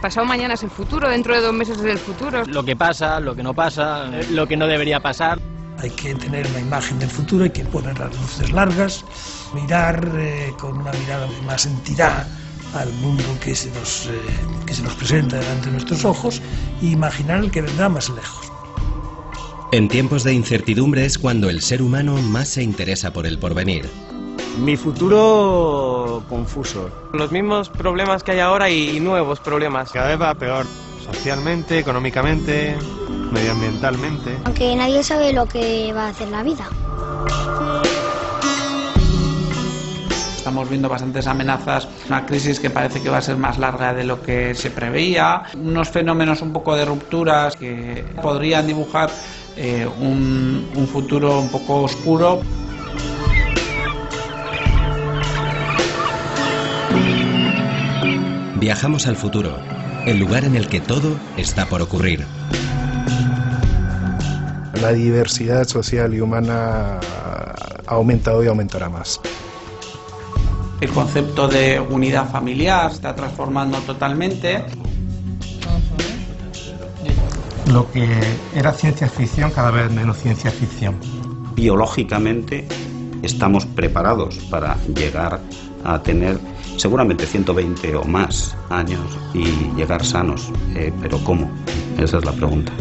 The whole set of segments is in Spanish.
pasado mañana es el futuro, dentro de 2 meses es el futuro. Lo que pasa, lo que no pasa, lo que no debería pasar. Hay que tener una imagen del futuro, hay que poner las luces largas, mirar con una mirada de más entidad al mundo que se nos presenta delante de nuestros ojos e imaginar el que vendrá más lejos. En tiempos de incertidumbre es cuando el ser humano más se interesa por el porvenir. Mi futuro confuso. Los mismos problemas que hay ahora y nuevos problemas. Cada vez va peor, socialmente, económicamente, medioambientalmente. Aunque nadie sabe lo que va a hacer la vida. Estamos viendo bastantes amenazas, una crisis que parece que va a ser más larga de lo que se preveía, unos fenómenos un poco de rupturas que podrían dibujar un futuro un poco oscuro. Viajamos al futuro, el lugar en el que todo está por ocurrir. La diversidad social y humana ha aumentado y aumentará más. El concepto de unidad familiar se está transformando totalmente. Lo que era ciencia ficción, cada vez menos ciencia ficción. Biológicamente estamos preparados para llegar a tener seguramente 120 o más años y llegar sanos, pero ¿cómo? Esa es la pregunta.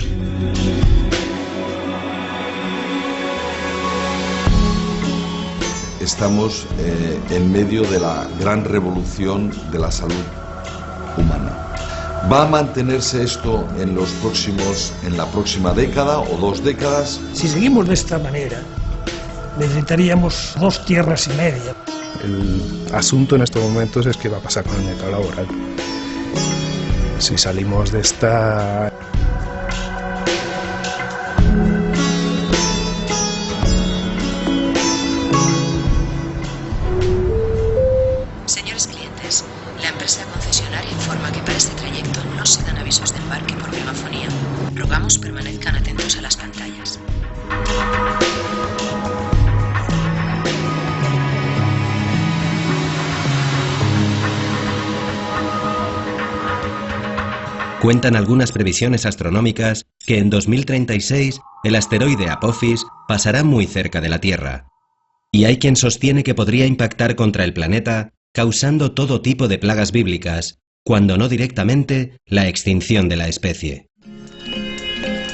Estamos en medio de la gran revolución de la salud humana. ¿Va a mantenerse esto en la próxima década o 2 décadas? Si seguimos de esta manera, necesitaríamos 2 tierras y media. El asunto en estos momentos es qué va a pasar con el mercado laboral. Si salimos de esta... Señores clientes, la empresa concesionaria informa que para este trayecto no se dan avisos de embarque por megafonía. Rogamos permanezcan atentos a las pantallas. Cuentan algunas previsiones astronómicas que en 2036 el asteroide Apophis pasará muy cerca de la Tierra. Y hay quien sostiene que podría impactar contra el planeta, causando todo tipo de plagas bíblicas, cuando no directamente la extinción de la especie.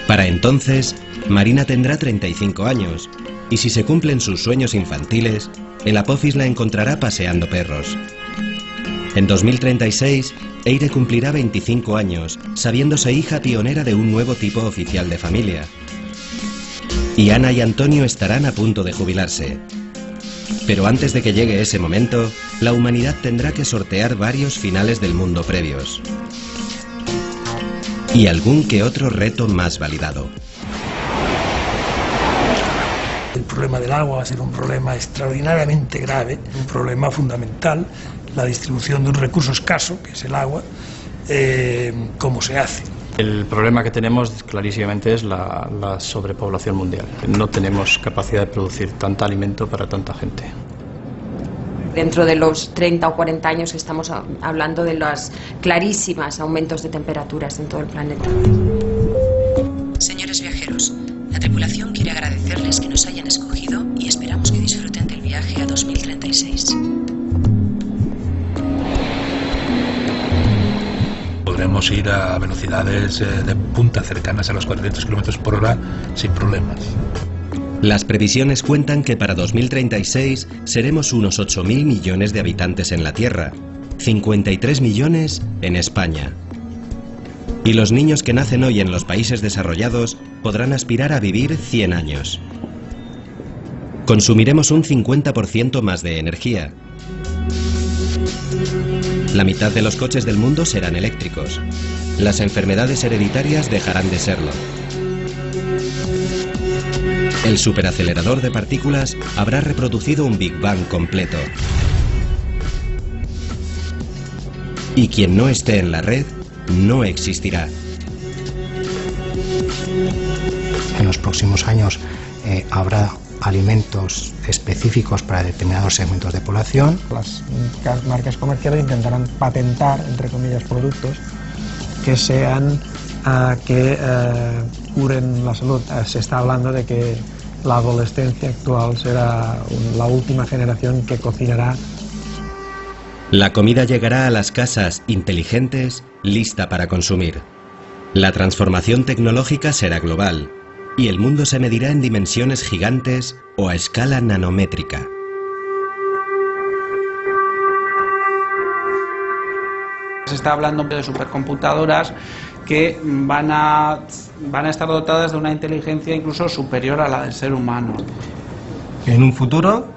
Para entonces, Marina tendrá 35 años, y si se cumplen sus sueños infantiles, el Apophis la encontrará paseando perros. En 2036, Eire cumplirá 25 años, sabiéndose hija pionera de un nuevo tipo oficial de familia. Y Ana y Antonio estarán a punto de jubilarse. Pero antes de que llegue ese momento, la humanidad tendrá que sortear varios finales del mundo previos. Y algún que otro reto más validado. El problema del agua va a ser un problema extraordinariamente grave, un problema fundamental, la distribución de un recurso escaso, que es el agua, cómo se hace. El problema que tenemos clarísimamente es la sobrepoblación mundial. No tenemos capacidad de producir tanta alimento para tanta gente. Dentro de los 30 o 40 años estamos hablando de los clarísimos aumentos de temperaturas en todo el planeta. Señores viajeros, la tripulación quiere agradecerles que nos hayan escogido y esperamos que disfruten del viaje a 2036. Podremos ir a velocidades de punta cercanas a los 400 km por hora sin problemas. Las previsiones cuentan que para 2036 seremos unos 8.000 millones de habitantes en la Tierra, 53 millones en España. Y los niños que nacen hoy en los países desarrollados podrán aspirar a vivir 100 años. Consumiremos un 50% más de energía. La mitad de los coches del mundo serán eléctricos. Las enfermedades hereditarias dejarán de serlo. El superacelerador de partículas habrá reproducido un Big Bang completo. Y quien no esté en la red no existirá. En los próximos años habrá alimentos específicos para determinados segmentos de población. Las marcas comerciales intentarán patentar, entre comillas, productos que sean que curen la salud. Se está hablando de que la adolescencia actual será la última generación que cocinará. La comida llegará a las casas inteligentes, lista para consumir. La transformación tecnológica será global y el mundo se medirá en dimensiones gigantes o a escala nanométrica. Se está hablando de supercomputadoras que van a estar dotadas de una inteligencia incluso superior a la del ser humano. En un futuro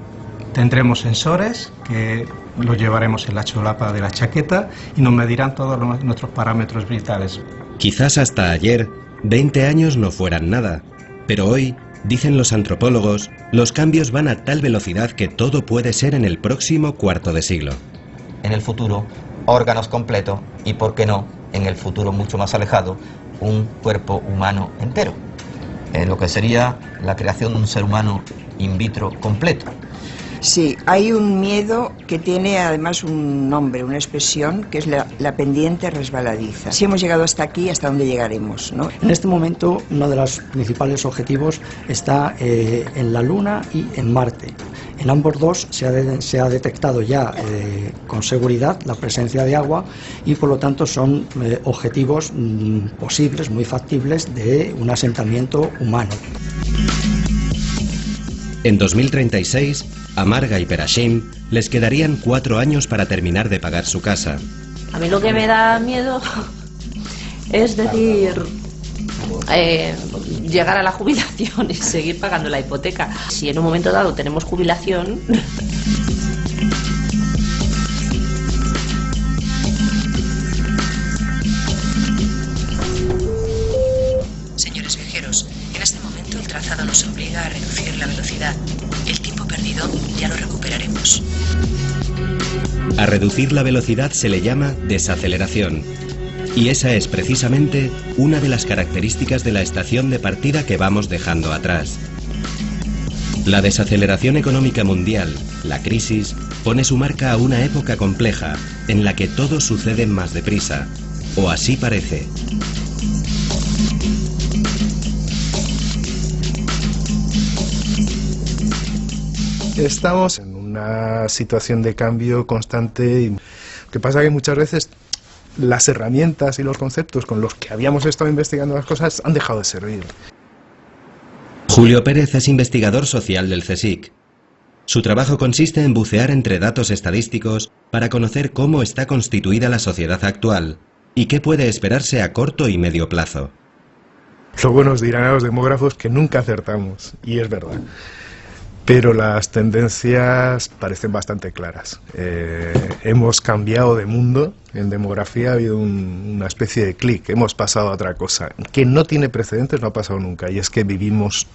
tendremos sensores que los llevaremos en la solapa de la chaqueta y nos medirán todos nuestros parámetros vitales. Quizás hasta ayer, 20 años no fueran nada, pero hoy, dicen los antropólogos, los cambios van a tal velocidad que todo puede ser en el próximo cuarto de siglo. En el futuro, órganos completos y, por qué no, en el futuro mucho más alejado, un cuerpo humano entero. Lo que sería la creación de un ser humano in vitro completo. Sí, hay un miedo que tiene además un nombre, una expresión, que es la pendiente resbaladiza. Si hemos llegado hasta aquí, ¿hasta dónde llegaremos, ¿no? En este momento, uno de los principales objetivos está en la Luna y en Marte. En ambos dos se ha detectado ya con seguridad la presencia de agua y por lo tanto son objetivos posibles, muy factibles, de un asentamiento humano. En 2036, a Marga y Perashim les quedarían 4 años para terminar de pagar su casa. A mí lo que me da miedo es decir, llegar a la jubilación y seguir pagando la hipoteca. Si en un momento dado tenemos jubilación... Señores viajeros, en este momento el trazado nos obliga a reducir la velocidad. El tiempo perdido ya lo recuperaremos. A reducir la velocidad se le llama desaceleración. Y esa es precisamente una de las características de la estación de partida que vamos dejando atrás. La desaceleración económica mundial, la crisis, pone su marca a una época compleja en la que todo sucede más deprisa, o así parece. Estamos en una situación de cambio constante. Lo que pasa es que muchas veces las herramientas y los conceptos con los que habíamos estado investigando las cosas han dejado de servir. Julio Pérez es investigador social del CSIC. Su trabajo consiste en bucear entre datos estadísticos para conocer cómo está constituida la sociedad actual y qué puede esperarse a corto y medio plazo. Luego nos dirán a los demógrafos que nunca acertamos, y es verdad. Pero las tendencias parecen bastante claras. Hemos cambiado de mundo, en demografía ha habido una especie de clic, hemos pasado a otra cosa, que no tiene precedentes, no ha pasado nunca, y es que vivimos,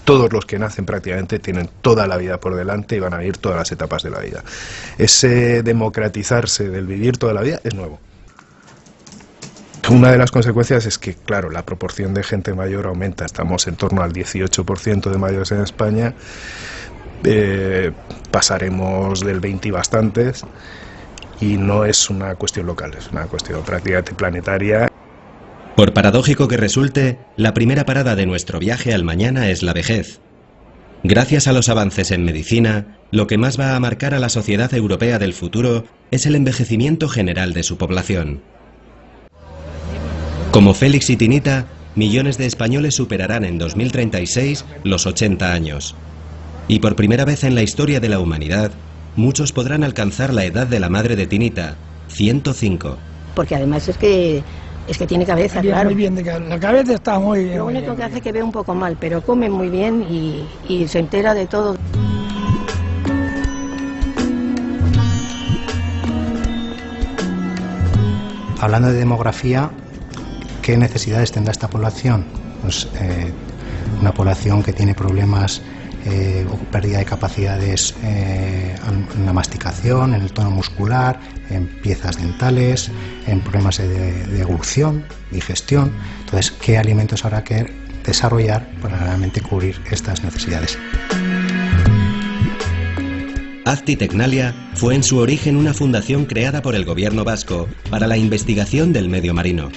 todos los que nacen prácticamente tienen toda la vida por delante y van a vivir todas las etapas de la vida. Ese democratizarse del vivir toda la vida es nuevo. Una de las consecuencias es que, claro, la proporción de gente mayor aumenta. Estamos en torno al 18% de mayores en España. Pasaremos del 20 y bastantes. Y no es una cuestión local, es una cuestión prácticamente planetaria. Por paradójico que resulte, la primera parada de nuestro viaje al mañana es la vejez. Gracias a los avances en medicina, lo que más va a marcar a la sociedad europea del futuro es el envejecimiento general de su población. Como Félix y Tinita, millones de españoles superarán en 2036 los 80 años. Y por primera vez en la historia de la humanidad, muchos podrán alcanzar la edad de la madre de Tinita, 105. Porque además es que tiene cabeza, claro. Muy bien, la cabeza está muy bien. Lo único que hace es que ve un poco mal, pero come muy bien y se entera de todo. Hablando de demografía, ¿qué necesidades tendrá esta población? Pues una población que tiene problemas o pérdida de capacidades en la masticación, en el tono muscular, en piezas dentales, en problemas de deglución, digestión. Entonces, ¿qué alimentos habrá que desarrollar para realmente cubrir estas necesidades? Azti Tecnalia fue en su origen una fundación creada por el gobierno vasco para la investigación del medio marino.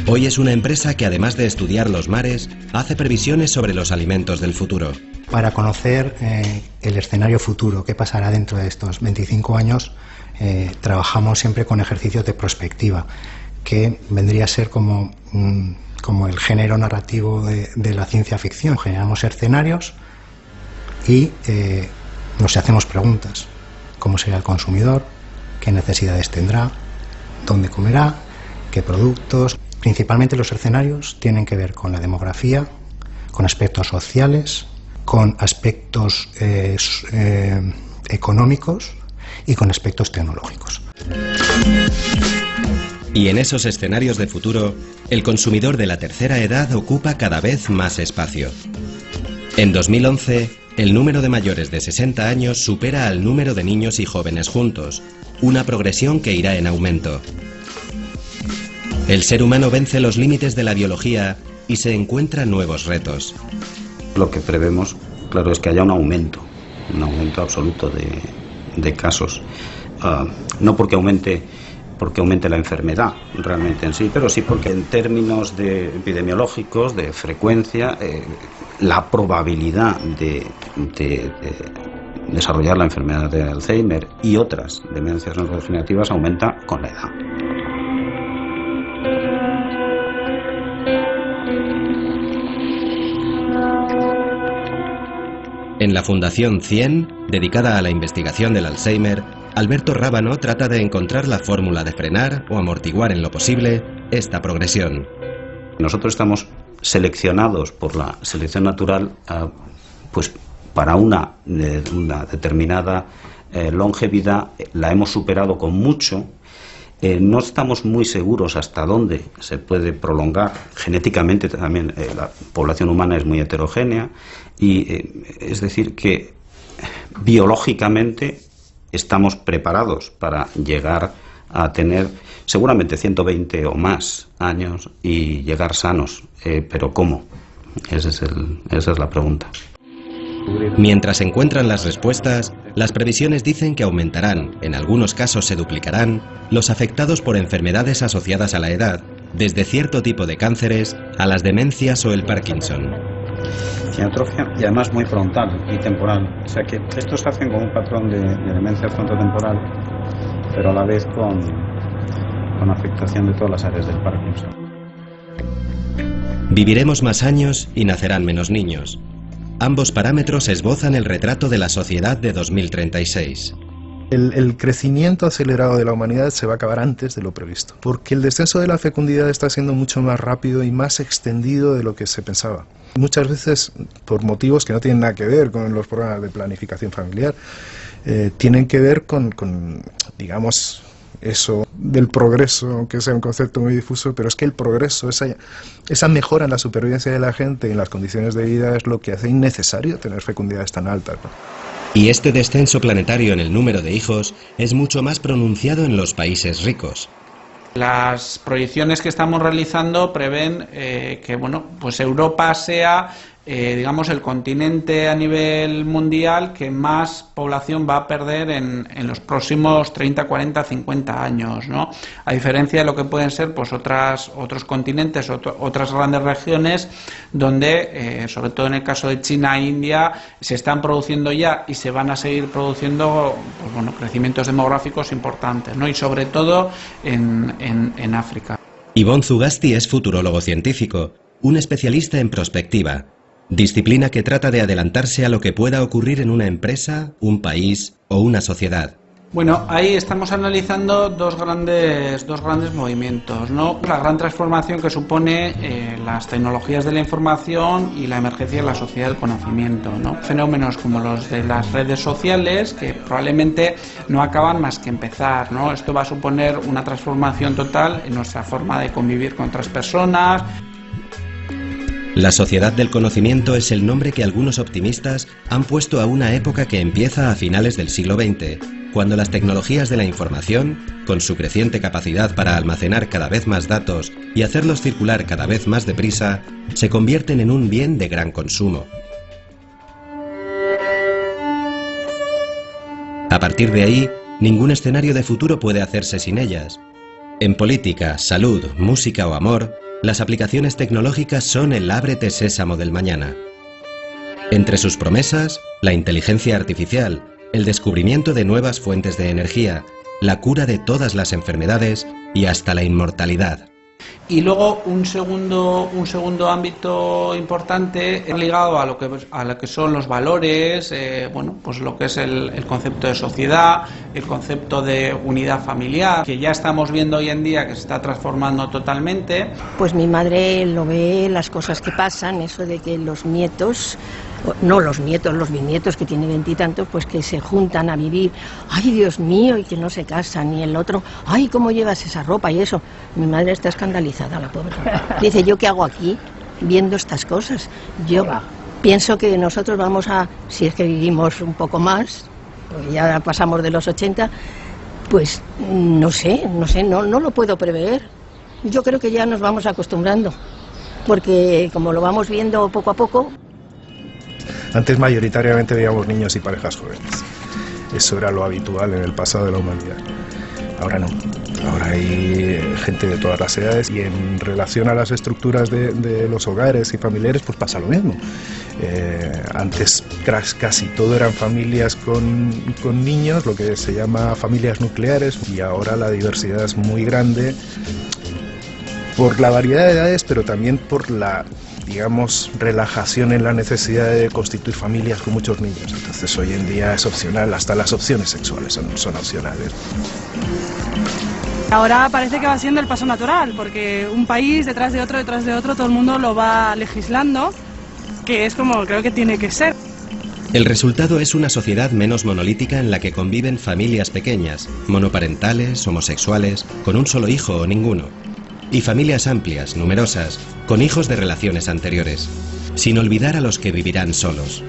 Hoy es una empresa que, además de estudiar los mares, hace previsiones sobre los alimentos del futuro. Para conocer el escenario futuro, qué pasará dentro de estos 25 años, trabajamos siempre con ejercicios de prospectiva, que vendría a ser como el género narrativo de la ciencia ficción. Generamos escenarios y nos hacemos preguntas. ¿Cómo será el consumidor? ¿Qué necesidades tendrá? ¿Dónde comerá? ¿Qué productos? Principalmente los escenarios tienen que ver con la demografía, con aspectos sociales, con aspectos económicos y con aspectos tecnológicos. Y en esos escenarios de futuro, el consumidor de la tercera edad ocupa cada vez más espacio. En 2011, el número de mayores de 60 años supera al número de niños y jóvenes juntos, una progresión que irá en aumento. El ser humano vence los límites de la biología y se encuentra nuevos retos. Lo que prevemos, claro, es que haya un aumento absoluto de casos. No porque aumente la enfermedad realmente en sí, pero sí porque en términos epidemiológicos, de frecuencia, la probabilidad de desarrollar la enfermedad de Alzheimer y otras demencias neurodegenerativas aumenta con la edad. En la Fundación 100, dedicada a la investigación del Alzheimer, Alberto Rábano trata de encontrar la fórmula de frenar o amortiguar en lo posible esta progresión. Nosotros estamos seleccionados por la selección natural pues para una determinada longevidad. La hemos superado con mucho. No estamos muy seguros hasta dónde se puede prolongar. Genéticamente también la población humana es muy heterogénea y es decir que biológicamente estamos preparados para llegar a tener seguramente 120 o más años y llegar sanos. Pero ¿cómo? Esa es la pregunta. Mientras se encuentran las respuestas, las previsiones dicen que aumentarán, en algunos casos se duplicarán, los afectados por enfermedades asociadas a la edad, desde cierto tipo de cánceres a las demencias o el Parkinson. Cianotrofia y además muy frontal y temporal. O sea que estos se hacen con un patrón de demencia frontotemporal, pero a la vez con afectación de todas las áreas del Parkinson. Viviremos más años y nacerán menos niños. Ambos parámetros esbozan el retrato de la sociedad de 2036. El crecimiento acelerado de la humanidad se va a acabar antes de lo previsto, porque el descenso de la fecundidad está siendo mucho más rápido y más extendido de lo que se pensaba. Muchas veces, por motivos que no tienen nada que ver con los programas de planificación familiar, tienen que ver con digamos, eso del progreso, aunque sea un concepto muy difuso, pero es que el progreso, esa mejora en la supervivencia de la gente y en las condiciones de vida es lo que hace innecesario tener fecundidades tan altas, ¿no? Y este descenso planetario en el número de hijos es mucho más pronunciado en los países ricos. Las proyecciones que estamos realizando prevén que pues Europa sea digamos el continente a nivel mundial que más población va a perder en los próximos 30, 40, 50 años, ¿no? A diferencia de lo que pueden ser pues otros continentes, otras grandes regiones donde, sobre todo en el caso de China e India, se están produciendo ya y se van a seguir produciendo pues, crecimientos demográficos importantes, ¿no? Y sobre todo en África. Ivonne Zugasti es futurólogo científico, un especialista en prospectiva, disciplina que trata de adelantarse a lo que pueda ocurrir en una empresa, un país o una sociedad. Bueno, ahí estamos analizando dos grandes movimientos, ¿no? La gran transformación que supone las tecnologías de la información y la emergencia de la sociedad del conocimiento, ¿no? Fenómenos como los de las redes sociales que probablemente no acaban más que empezar, ¿no? Esto va a suponer una transformación total en nuestra forma de convivir con otras personas. La sociedad del conocimiento es el nombre que algunos optimistas han puesto a una época que empieza a finales del siglo XX, cuando las tecnologías de la información, con su creciente capacidad para almacenar cada vez más datos y hacerlos circular cada vez más deprisa, se convierten en un bien de gran consumo. A partir de ahí, ningún escenario de futuro puede hacerse sin ellas. En política, salud, música o amor, las aplicaciones tecnológicas son el ábrete sésamo del mañana. Entre sus promesas, la inteligencia artificial, el descubrimiento de nuevas fuentes de energía, la cura de todas las enfermedades y hasta la inmortalidad. Y luego un segundo ámbito importante ligado a lo que son los valores, bueno, pues lo que es el concepto de sociedad, el concepto de unidad familiar, que ya estamos viendo hoy en día que se está transformando totalmente. Pues mi madre lo ve, las cosas que pasan, eso de que los nietos, no los nietos, los bisnietos que tienen 20 y tantos, pues que se juntan a vivir, ay Dios mío, y que no se casan, y el otro, ay, ¿cómo llevas esa ropa? Y eso, mi madre está escandalizada, la pobre. Dice, ¿yo qué hago aquí viendo estas cosas? Yo pienso que nosotros vamos a, si es que vivimos un poco más, porque ya pasamos de los 80, pues no sé, no lo puedo prever. Yo creo que ya nos vamos acostumbrando, porque como lo vamos viendo poco a poco. Antes mayoritariamente veíamos niños y parejas jóvenes. Eso era lo habitual en el pasado de la humanidad. Ahora no. Ahora hay gente de todas las edades y en relación a las estructuras de los hogares y familiares pues pasa lo mismo. Antes casi todo eran familias con niños, lo que se llama familias nucleares, y ahora la diversidad es muy grande por la variedad de edades, pero también por la, digamos, relajación en la necesidad de constituir familias con muchos niños. Entonces hoy en día es opcional, hasta las opciones sexuales son opcionales. Ahora parece que va siendo el paso natural, porque un país detrás de otro, todo el mundo lo va legislando, que es como creo que tiene que ser. El resultado es una sociedad menos monolítica en la que conviven familias pequeñas, monoparentales, homosexuales, con un solo hijo o ninguno. Y familias amplias, numerosas, con hijos de relaciones anteriores, sin olvidar a los que vivirán solos.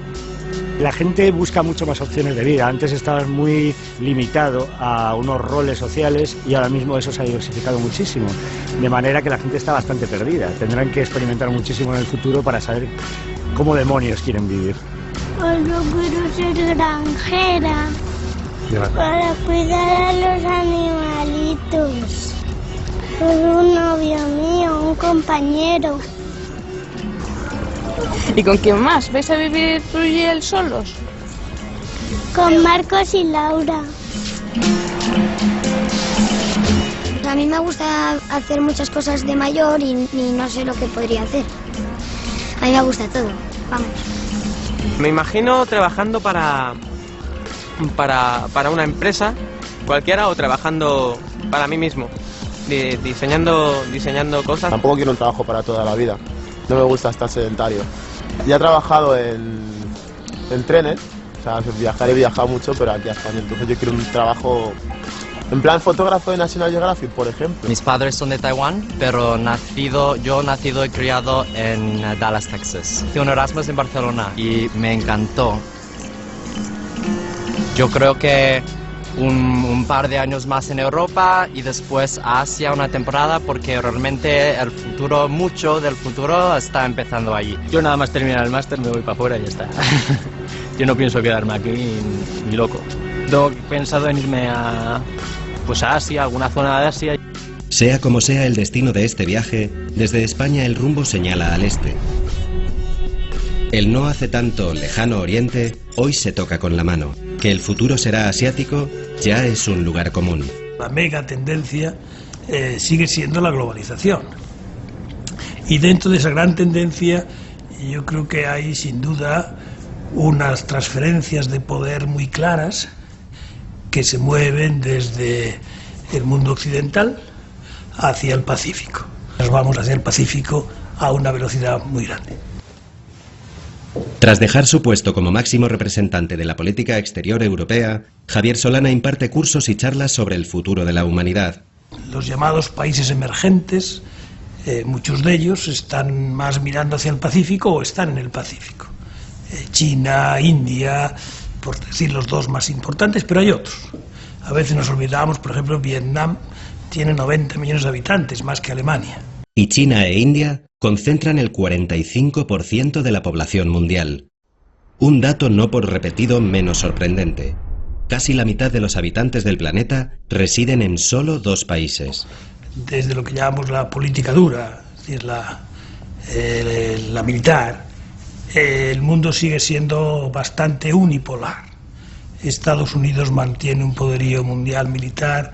La gente busca mucho más opciones de vida. Antes estabas muy limitado a unos roles sociales y ahora mismo eso se ha diversificado muchísimo. De manera que la gente está bastante perdida. Tendrán que experimentar muchísimo en el futuro para saber cómo demonios quieren vivir. Pues yo quiero ser granjera para cuidar a los animalitos. Por un novio mío, un compañero. ¿Y con quién más? ¿Vais a vivir tú y él solos? Con Marcos y Laura. A mí me gusta hacer muchas cosas de mayor y no sé lo que podría hacer. A mí me gusta todo, vamos. Me imagino trabajando para una empresa cualquiera o trabajando para mí mismo, diseñando cosas. Tampoco quiero un trabajo para toda la vida. No me gusta estar sedentario. Ya he trabajado en trenes, o sea, he viajado mucho, pero aquí a España. Entonces yo quiero un trabajo en plan fotógrafo de National Geographic, por ejemplo. Mis padres son de Taiwán, pero yo nacido y criado en Dallas, Texas. Hice un Erasmus en Barcelona y me encantó. Yo creo que un par de años más en Europa y después a Asia una temporada, porque realmente mucho del futuro está empezando allí. Yo nada más terminar el máster me voy para afuera y ya está. Yo no pienso quedarme aquí ni loco. Tengo pensado en irme a Asia, alguna zona de Asia. Sea como sea el destino de este viaje, desde España el rumbo señala al este. El no hace tanto lejano oriente hoy se toca con la mano. Que el futuro será asiático ya es un lugar común. La mega tendencia sigue siendo la globalización. Y dentro de esa gran tendencia yo creo que hay sin duda unas transferencias de poder muy claras que se mueven desde el mundo occidental hacia el Pacífico. Nos vamos hacia el Pacífico a una velocidad muy grande. Tras dejar su puesto como máximo representante de la política exterior europea, Javier Solana imparte cursos y charlas sobre el futuro de la humanidad. Los llamados países emergentes, muchos de ellos están más mirando hacia el Pacífico o están en el Pacífico. China, India, por decir los dos más importantes, pero hay otros. A veces nos olvidamos, por ejemplo, Vietnam tiene 90 millones de habitantes, más que Alemania. Y China e India concentran el 45% de la población mundial. Un dato no por repetido menos sorprendente. casi la mitad de los habitantes del planeta residen en solo 2 países. Desde lo que llamamos la política dura, es decir, la militar, el mundo sigue siendo bastante unipolar. Estados Unidos mantiene un poderío mundial militar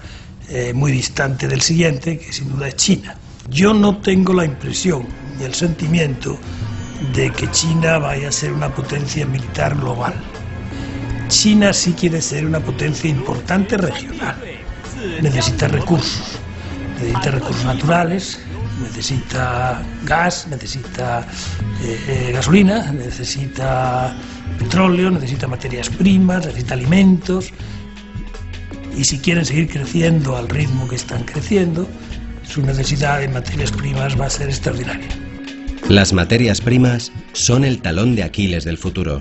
muy distante del siguiente, que sin duda es China. Yo no tengo la impresión ni el sentimiento de que China vaya a ser una potencia militar global. China sí quiere ser una potencia importante regional. Necesita recursos naturales, necesita gas, necesita gasolina, necesita petróleo, necesita materias primas, necesita alimentos. Y si quieren seguir creciendo al ritmo que están creciendo, su necesidad de materias primas va a ser extraordinaria. Las materias primas son el talón de Aquiles del futuro.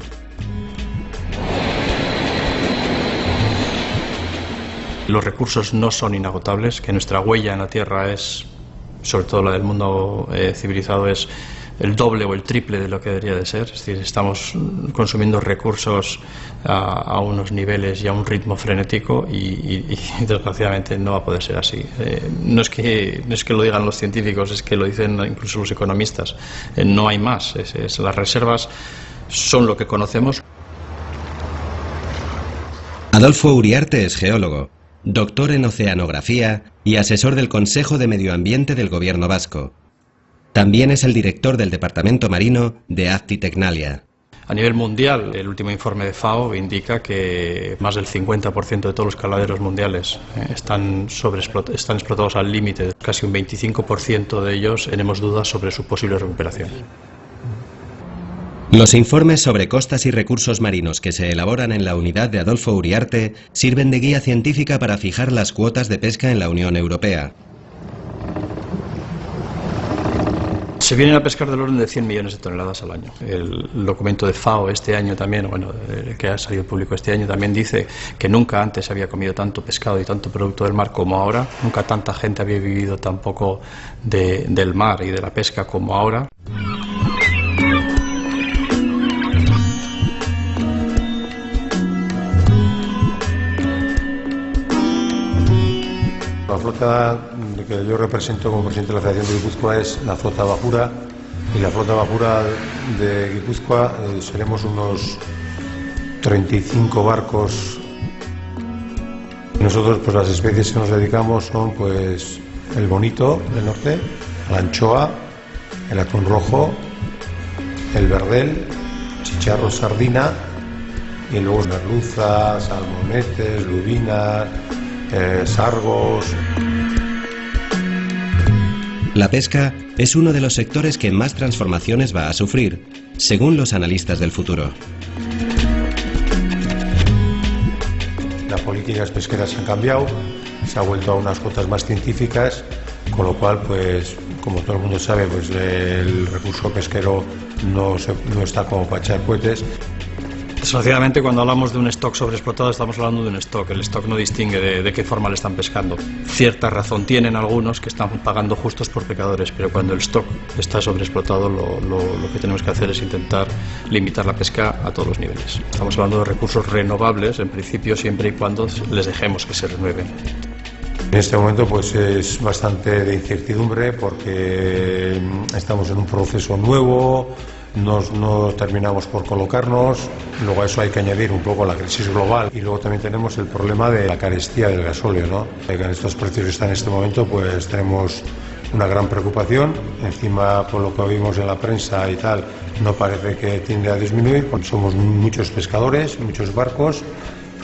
Los recursos no son inagotables, que nuestra huella en la Tierra es, sobre todo la del mundo civilizado, es el doble o el triple de lo que debería de ser. Es decir, estamos consumiendo recursos a unos niveles y a un ritmo frenético y desgraciadamente no va a poder ser así. No es que lo digan los científicos, es que lo dicen incluso los economistas. No hay más. Las reservas son lo que conocemos. Adolfo Uriarte es geólogo, doctor en oceanografía y asesor del Consejo de Medio Ambiente del Gobierno vasco. También es el director del Departamento Marino de Actitecnalia. A nivel mundial, el último informe de FAO indica que más del 50% de todos los caladeros mundiales están explotados al límite. Casi un 25% de ellos tenemos dudas sobre su posible recuperación. Los informes sobre costas y recursos marinos que se elaboran en la unidad de Adolfo Uriarte sirven de guía científica para fijar las cuotas de pesca en la Unión Europea. Se vienen a pescar del orden de 100 millones de toneladas al año. El documento de FAO este año también, que ha salido público este año, también dice que nunca antes se había comido tanto pescado y tanto producto del mar como ahora. Nunca tanta gente había vivido tan poco del mar y de la pesca como ahora. La flota que yo represento como presidente de la Federación de Guipúzcoa es la flota Bajura, y la flota Bajura de Guipúzcoa seremos unos 35 barcos. Nosotros pues las especies que nos dedicamos son pues el bonito del norte, la anchoa, el atún rojo, el verdel, chicharro, sardina, y luego merluzas, salmonetes, lubinas, sargos. La pesca es uno de los sectores que más transformaciones va a sufrir, según los analistas del futuro. Las políticas pesqueras han cambiado, se ha vuelto a unas cuotas más científicas, con lo cual, pues, como todo el mundo sabe, pues el recurso pesquero no está como para echar cohetes. Desgraciadamente, cuando hablamos de un stock sobreexplotado, estamos hablando de un stock. El stock no distingue de qué forma le están pescando. Cierta razón tienen algunos que están pagando justos por pecadores, pero cuando el stock está sobreexplotado, lo que tenemos que hacer es intentar limitar la pesca a todos los niveles. Estamos hablando de recursos renovables, en principio, siempre y cuando les dejemos que se renueven. En este momento pues es bastante de incertidumbre porque estamos en un proceso nuevo. No terminamos por colocarnos, luego a eso hay que añadir un poco la crisis global y luego también tenemos el problema de la carestía del gasóleo, ¿no? En estos precios que están en este momento pues tenemos una gran preocupación, encima por lo que oímos en la prensa y tal no parece que tiende a disminuir, porque somos muchos pescadores, muchos barcos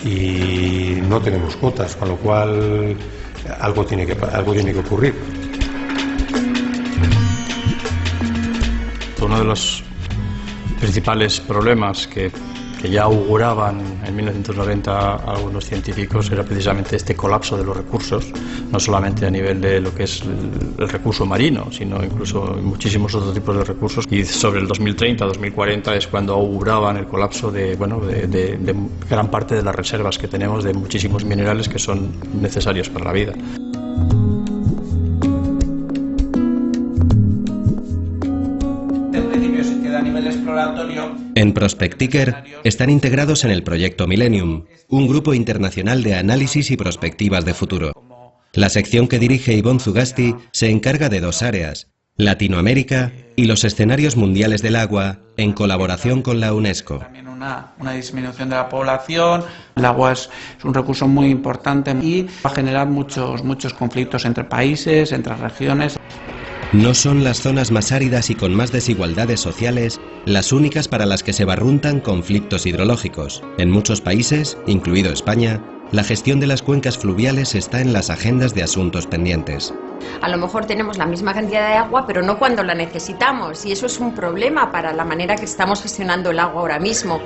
y no tenemos cuotas, con lo cual algo tiene que ocurrir. Uno de los principales problemas que ya auguraban en 1990 algunos científicos era precisamente este colapso de los recursos, no solamente a nivel de lo que es el recurso marino, sino incluso muchísimos otros tipos de recursos. Y sobre el 2030-2040 es cuando auguraban el colapso de gran parte de las reservas que tenemos de muchísimos minerales que son necesarios para la vida. En principio se queda a nivel exploratorio En Prospectiker están integrados en el proyecto Millennium, un grupo internacional de análisis y prospectivas de futuro. La sección que dirige Ivonne Zugasti se encarga de 2 áreas, Latinoamérica y los escenarios mundiales del agua, en colaboración con la UNESCO. También una disminución de la población. El agua es un recurso muy importante y va a generar muchos conflictos entre países, entre regiones. No son las zonas más áridas y con más desigualdades sociales las únicas para las que se barruntan conflictos hidrológicos. En muchos países, incluido España, la gestión de las cuencas fluviales está en las agendas de asuntos pendientes. A lo mejor tenemos la misma cantidad de agua, pero no cuando la necesitamos, y eso es un problema para la manera que estamos gestionando el agua ahora mismo.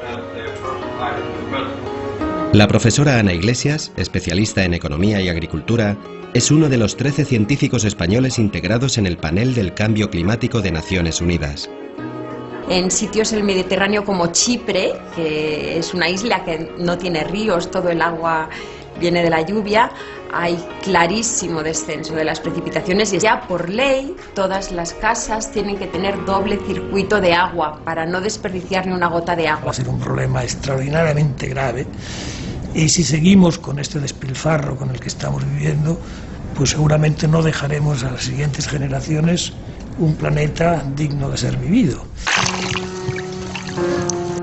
La profesora Ana Iglesias, especialista en economía y agricultura, es uno de los 13 científicos españoles integrados en el panel del cambio climático de Naciones Unidas. En sitios del Mediterráneo como Chipre, que es una isla que no tiene ríos, todo el agua viene de la lluvia, hay clarísimo descenso de las precipitaciones y ya por ley todas las casas tienen que tener doble circuito de agua para no desperdiciar ni una gota de agua. Va a ser un problema extraordinariamente grave y si seguimos con este despilfarro con el que estamos viviendo, pues seguramente no dejaremos a las siguientes generaciones un planeta digno de ser vivido.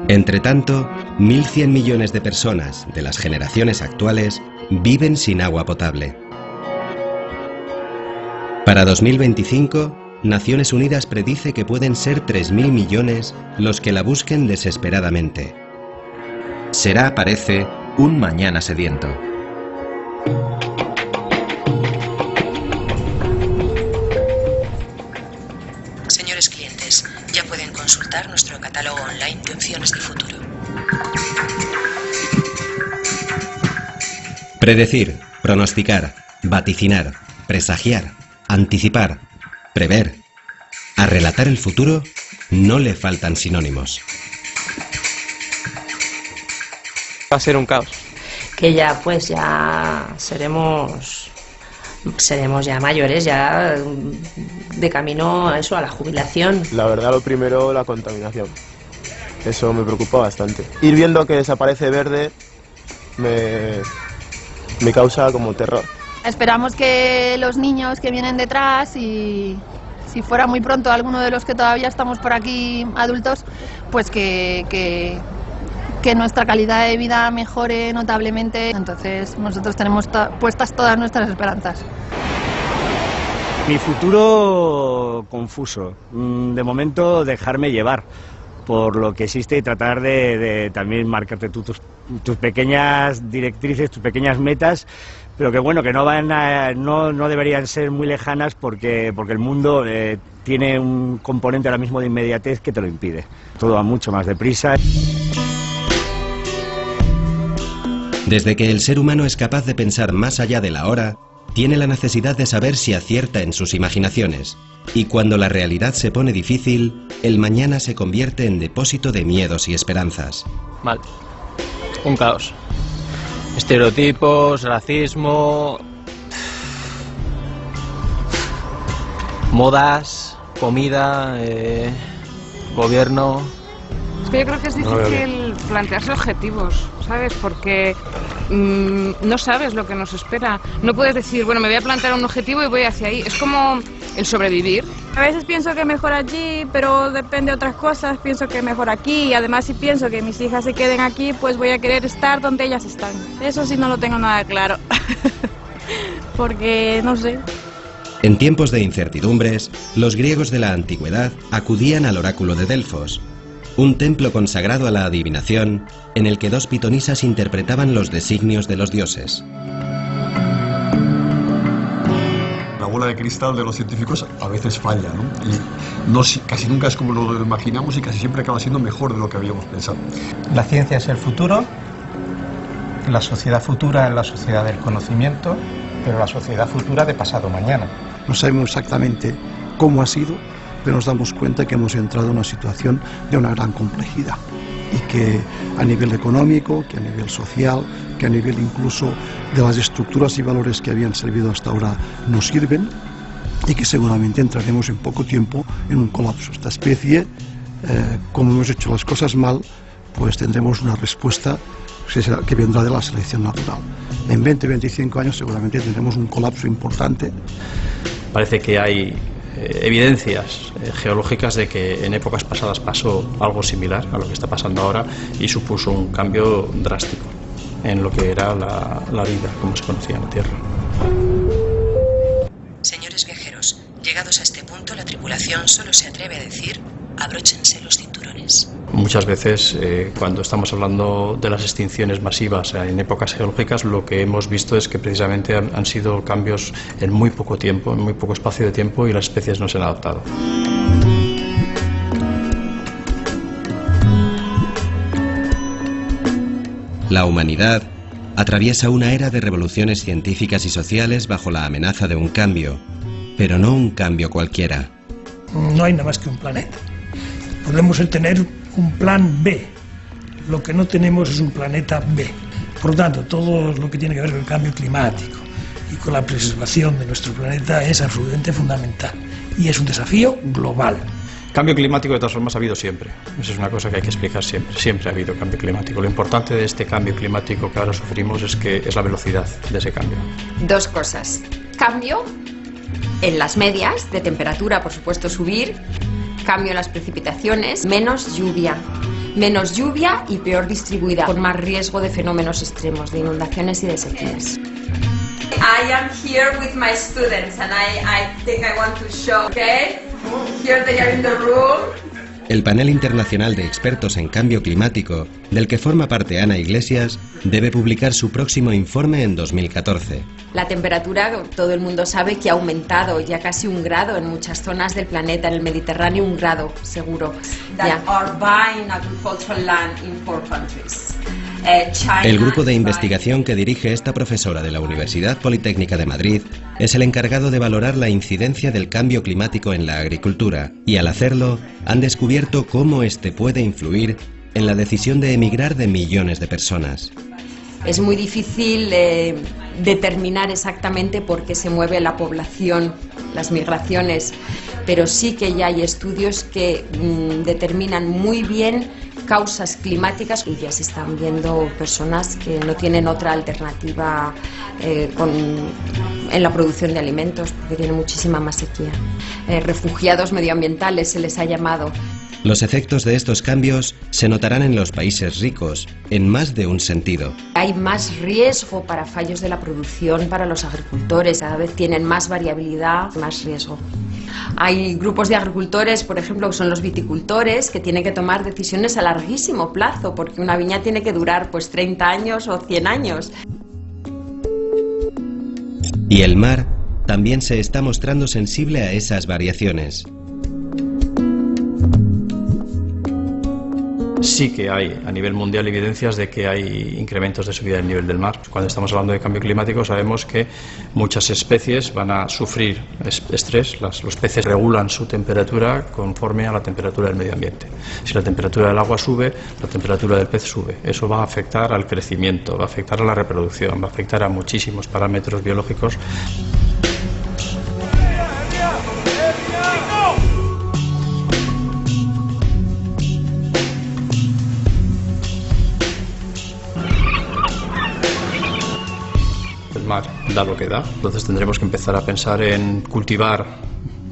Entre tanto, 1.100 millones de personas de las generaciones actuales viven sin agua potable. Para 2025, Naciones Unidas predice que pueden ser 3.000 millones los que la busquen desesperadamente. Será, parece, un mañana sediento. Señores clientes, ya pueden consultar nuestro catálogo online de opciones de futuro. Predecir, pronosticar, vaticinar, presagiar, anticipar, prever. A relatar el futuro no le faltan sinónimos. Va a ser un caos. Que ya pues ya seremos ya mayores, ya de camino a eso, a la jubilación. La verdad, lo primero, la contaminación. Eso me preocupa bastante. Ir viendo que desaparece verde me causa como terror. Esperamos que los niños que vienen detrás, y si fuera muy pronto alguno de los que todavía estamos por aquí adultos, pues que nuestra calidad de vida mejore notablemente. Entonces nosotros tenemos puestas todas nuestras esperanzas. Mi futuro confuso. De momento dejarme llevar por lo que existe y tratar de también marcarte tus pequeñas directrices, tus pequeñas metas, pero que bueno, que no deberían ser muy lejanas porque el mundo tiene un componente ahora mismo de inmediatez que te lo impide. Todo va mucho más deprisa. Desde que el ser humano es capaz de pensar más allá de la hora, tiene la necesidad de saber si acierta en sus imaginaciones. Y cuando la realidad se pone difícil, el mañana se convierte en depósito de miedos y esperanzas. Mal. Un caos. Estereotipos, racismo, modas, comida, gobierno. Es que yo creo que es difícil plantearse objetivos, ¿sabes? Porque no sabes lo que nos espera. No puedes decir, bueno, me voy a plantear un objetivo y voy hacia ahí. Es como el sobrevivir. A veces pienso que mejor allí, pero depende de otras cosas. Pienso que mejor aquí, y además si pienso que mis hijas se queden aquí, pues voy a querer estar donde ellas están. Eso sí no lo tengo nada claro. Porque, no sé. En tiempos de incertidumbres, los griegos de la antigüedad acudían al oráculo de Delfos, un templo consagrado a la adivinación en el que dos pitonisas interpretaban los designios de los dioses. La bola de cristal de los científicos a veces falla, ¿no? Y casi nunca es como lo imaginamos y casi siempre acaba siendo mejor de lo que habíamos pensado. La ciencia es el futuro, la sociedad futura es la sociedad del conocimiento, pero la sociedad futura de pasado mañana. No sabemos exactamente cómo ha sido, pero nos damos cuenta que hemos entrado en una situación de una gran complejidad y que a nivel económico, que a nivel social, que a nivel incluso de las estructuras y valores que habían servido hasta ahora no sirven y que seguramente entraremos en poco tiempo en un colapso. Esta especie como hemos hecho las cosas mal, pues tendremos una respuesta que vendrá de la selección natural. En 20-25 años seguramente tendremos un colapso importante. Parece que hay evidencias geológicas de que en épocas pasadas pasó algo similar a lo que está pasando ahora y supuso un cambio drástico en lo que era la vida como se conocía en la Tierra. Señores viajeros, llegados a este punto, la tripulación solo se atreve a decir: abróchense los cinturones. Muchas veces, cuando estamos hablando de las extinciones masivas en épocas geológicas, lo que hemos visto es que precisamente han sido cambios en muy poco tiempo, en muy poco espacio de tiempo, y las especies no se han adaptado. La humanidad atraviesa una era de revoluciones científicas y sociales bajo la amenaza de un cambio, pero no un cambio cualquiera. No hay nada más que un planeta. Podemos tener un plan B. Lo que no tenemos es un planeta B. Por lo tanto, todo lo que tiene que ver con el cambio climático y con la preservación de nuestro planeta es absolutamente fundamental. Y es un desafío global. Cambio climático de todas formas ha habido siempre. Esa es una cosa que hay que explicar siempre. Siempre ha habido cambio climático. Lo importante de este cambio climático que ahora sufrimos es la velocidad de ese cambio. Dos cosas. Cambio en las medias de temperatura, por supuesto, subir. Cambio en las precipitaciones, menos lluvia y peor distribuida, con más riesgo de fenómenos extremos, de inundaciones y de sequías. I am here with my students and I think I want to show, okay? Here they are in the room. El panel internacional de expertos en cambio climático, del que forma parte Ana Iglesias, debe publicar su próximo informe en 2014. La temperatura, todo el mundo sabe que ha aumentado ya casi 1 grado en muchas zonas del planeta, en el Mediterráneo 1 grado seguro. That are buying agricultural land in 4 countries. El grupo de investigación que dirige esta profesora de la Universidad Politécnica de Madrid es el encargado de valorar la incidencia del cambio climático en la agricultura, y al hacerlo han descubierto cómo este puede influir en la decisión de emigrar de millones de personas. Es muy difícil determinar exactamente por qué se mueve la población, las migraciones, pero sí que ya hay estudios que determinan muy bien causas climáticas, y ya se están viendo personas que no tienen otra alternativa en la producción de alimentos, porque tienen muchísima más sequía. Refugiados medioambientales se les ha llamado. Los efectos de estos cambios se notarán en los países ricos, en más de un sentido. Hay más riesgo para fallos de la producción para los agricultores, cada vez tienen más variabilidad, más riesgo. Hay grupos de agricultores, por ejemplo, que son los viticultores, que tienen que tomar decisiones a larguísimo plazo, porque una viña tiene que durar pues 30 años o 100 años. Y el mar también se está mostrando sensible a esas variaciones. Sí que hay a nivel mundial evidencias de que hay incrementos de subida del nivel del mar. Cuando estamos hablando de cambio climático sabemos que muchas especies van a sufrir estrés. Los peces regulan su temperatura conforme a la temperatura del medio ambiente. Si la temperatura del agua sube, la temperatura del pez sube. Eso va a afectar al crecimiento, va a afectar a la reproducción, va a afectar a muchísimos parámetros biológicos. Mar da lo que da, entonces tendremos que empezar a pensar en cultivar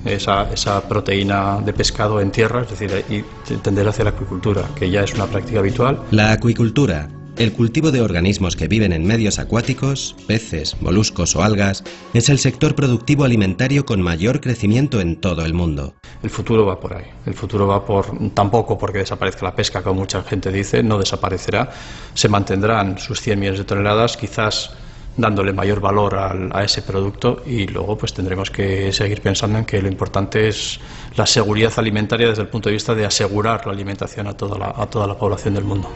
esa proteína de pescado en tierra, es decir, y tender hacia la acuicultura, que ya es una práctica habitual. La acuicultura, el cultivo de organismos que viven en medios acuáticos, peces, moluscos o algas, es el sector productivo alimentario con mayor crecimiento en todo el mundo. El futuro va por ahí, el futuro va tampoco porque desaparezca la pesca, como mucha gente dice, no desaparecerá, se mantendrán sus 100 millones de toneladas, quizás dándole mayor valor a ese producto, y luego pues tendremos que seguir pensando en que lo importante es la seguridad alimentaria desde el punto de vista de asegurar la alimentación a toda la población del mundo.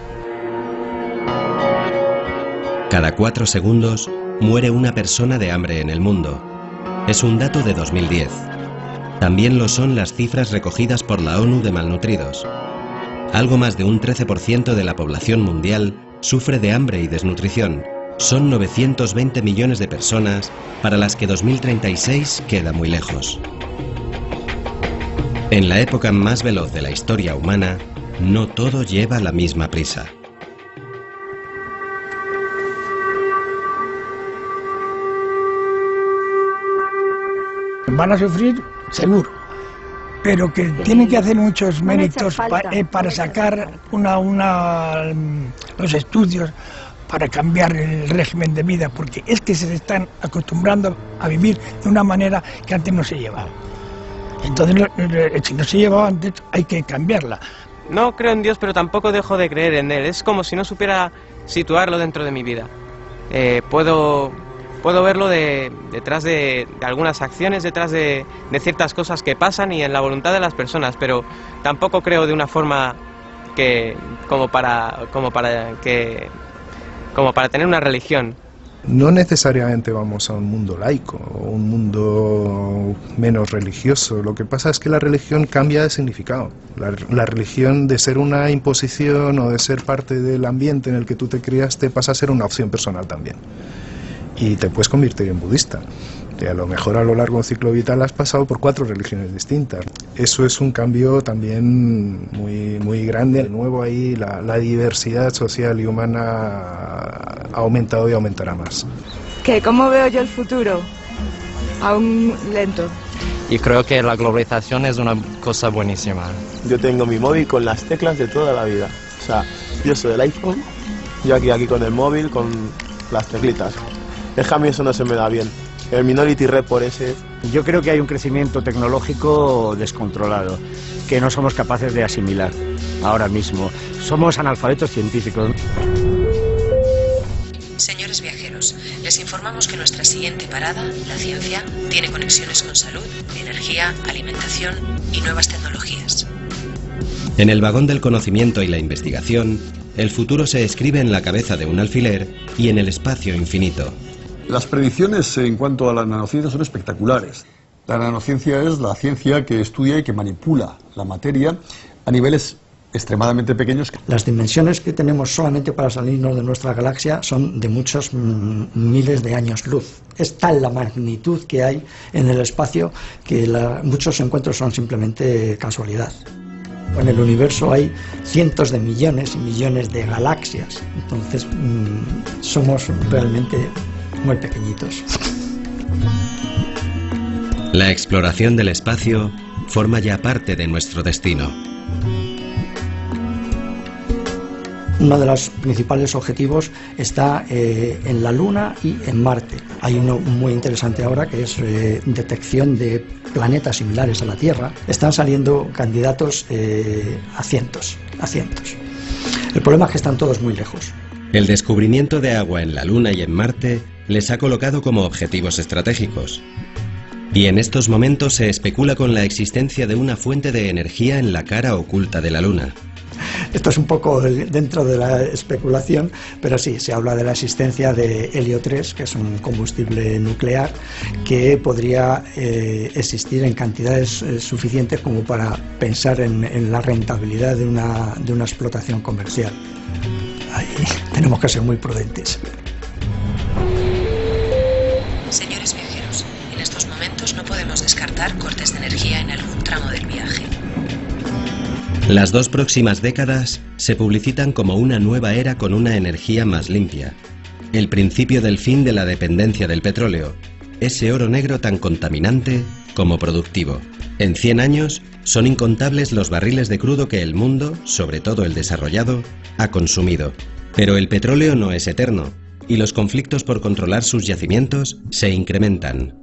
Cada 4 segundos muere una persona de hambre en el mundo. Es un dato de 2010. También lo son las cifras recogidas por la ONU de malnutridos. Algo más de un 13% de la población mundial sufre de hambre y desnutrición. Son 920 millones de personas para las que 2036 queda muy lejos. En la época más veloz de la historia humana, no todo lleva la misma prisa. Van a sufrir, seguro, pero que tienen que hacer muchos méritos para sacar los estudios para cambiar el régimen de vida, porque es que se están acostumbrando a vivir de una manera que antes no se llevaba. Entonces, si no se llevaba antes, hay que cambiarla. No creo en Dios, pero tampoco dejo de creer en Él. Es como si no supiera situarlo dentro de mi vida. Puedo verlo detrás de algunas acciones, detrás de ciertas cosas que pasan y en la voluntad de las personas, pero tampoco creo de una forma como para tener una religión. No necesariamente vamos a un mundo laico o un mundo menos religioso. Lo que pasa es que la religión cambia de significado. La religión, de ser una imposición o de ser parte del ambiente en el que tú te criaste, pasa a ser una opción personal también. Y te puedes convertir en budista. Y a lo mejor a lo largo del ciclo vital has pasado por 4 religiones distintas. Eso es un cambio también muy grande. De nuevo ahí la diversidad social y humana ha aumentado y aumentará más. ¿Cómo veo yo el futuro? Aún lento. Y creo que la globalización es una cosa buenísima. Yo tengo mi móvil con las teclas de toda la vida. O sea, yo soy del iPhone, yo aquí con el móvil, con las teclitas. A mí eso no se me da bien. El Minority Report ese. Yo creo que hay un crecimiento tecnológico descontrolado, que no somos capaces de asimilar ahora mismo. Somos analfabetos científicos. Señores viajeros, les informamos que nuestra siguiente parada, la ciencia, tiene conexiones con salud, energía, alimentación y nuevas tecnologías. En el vagón del conocimiento y la investigación, el futuro se escribe en la cabeza de un alfiler y en el espacio infinito. Las predicciones en cuanto a la nanociencia son espectaculares. La nanociencia es la ciencia que estudia y que manipula la materia a niveles extremadamente pequeños. Las dimensiones que tenemos solamente para salirnos de nuestra galaxia son de muchos miles de años luz. Es tal la magnitud que hay en el espacio que muchos encuentros son simplemente casualidad. En el universo hay cientos de millones y millones de galaxias, entonces somos realmente muy pequeñitos. La exploración del espacio forma ya parte de nuestro destino. Uno de los principales objetivos está en la Luna y en Marte. Hay uno muy interesante ahora que es detección de planetas similares a la Tierra. Están saliendo candidatos a cientos. El problema es que están todos muy lejos. El descubrimiento de agua en la Luna y en Marte les ha colocado como objetivos estratégicos. Y en estos momentos se especula con la existencia de una fuente de energía en la cara oculta de la Luna. Esto es un poco dentro de la especulación, pero sí, se habla de la existencia de helio 3, que es un combustible nuclear que podría existir en cantidades suficientes como para pensar en la rentabilidad de una explotación comercial. Ahí tenemos que ser muy prudentes. Señores viajeros, en estos momentos no podemos descartar cortes de energía en algún tramo del viaje. Las 2 próximas décadas se publicitan como una nueva era con una energía más limpia. El principio del fin de la dependencia del petróleo, ese oro negro tan contaminante como productivo. En 100 años son incontables los barriles de crudo que el mundo, sobre todo el desarrollado, ha consumido. Pero el petróleo no es eterno y los conflictos por controlar sus yacimientos se incrementan.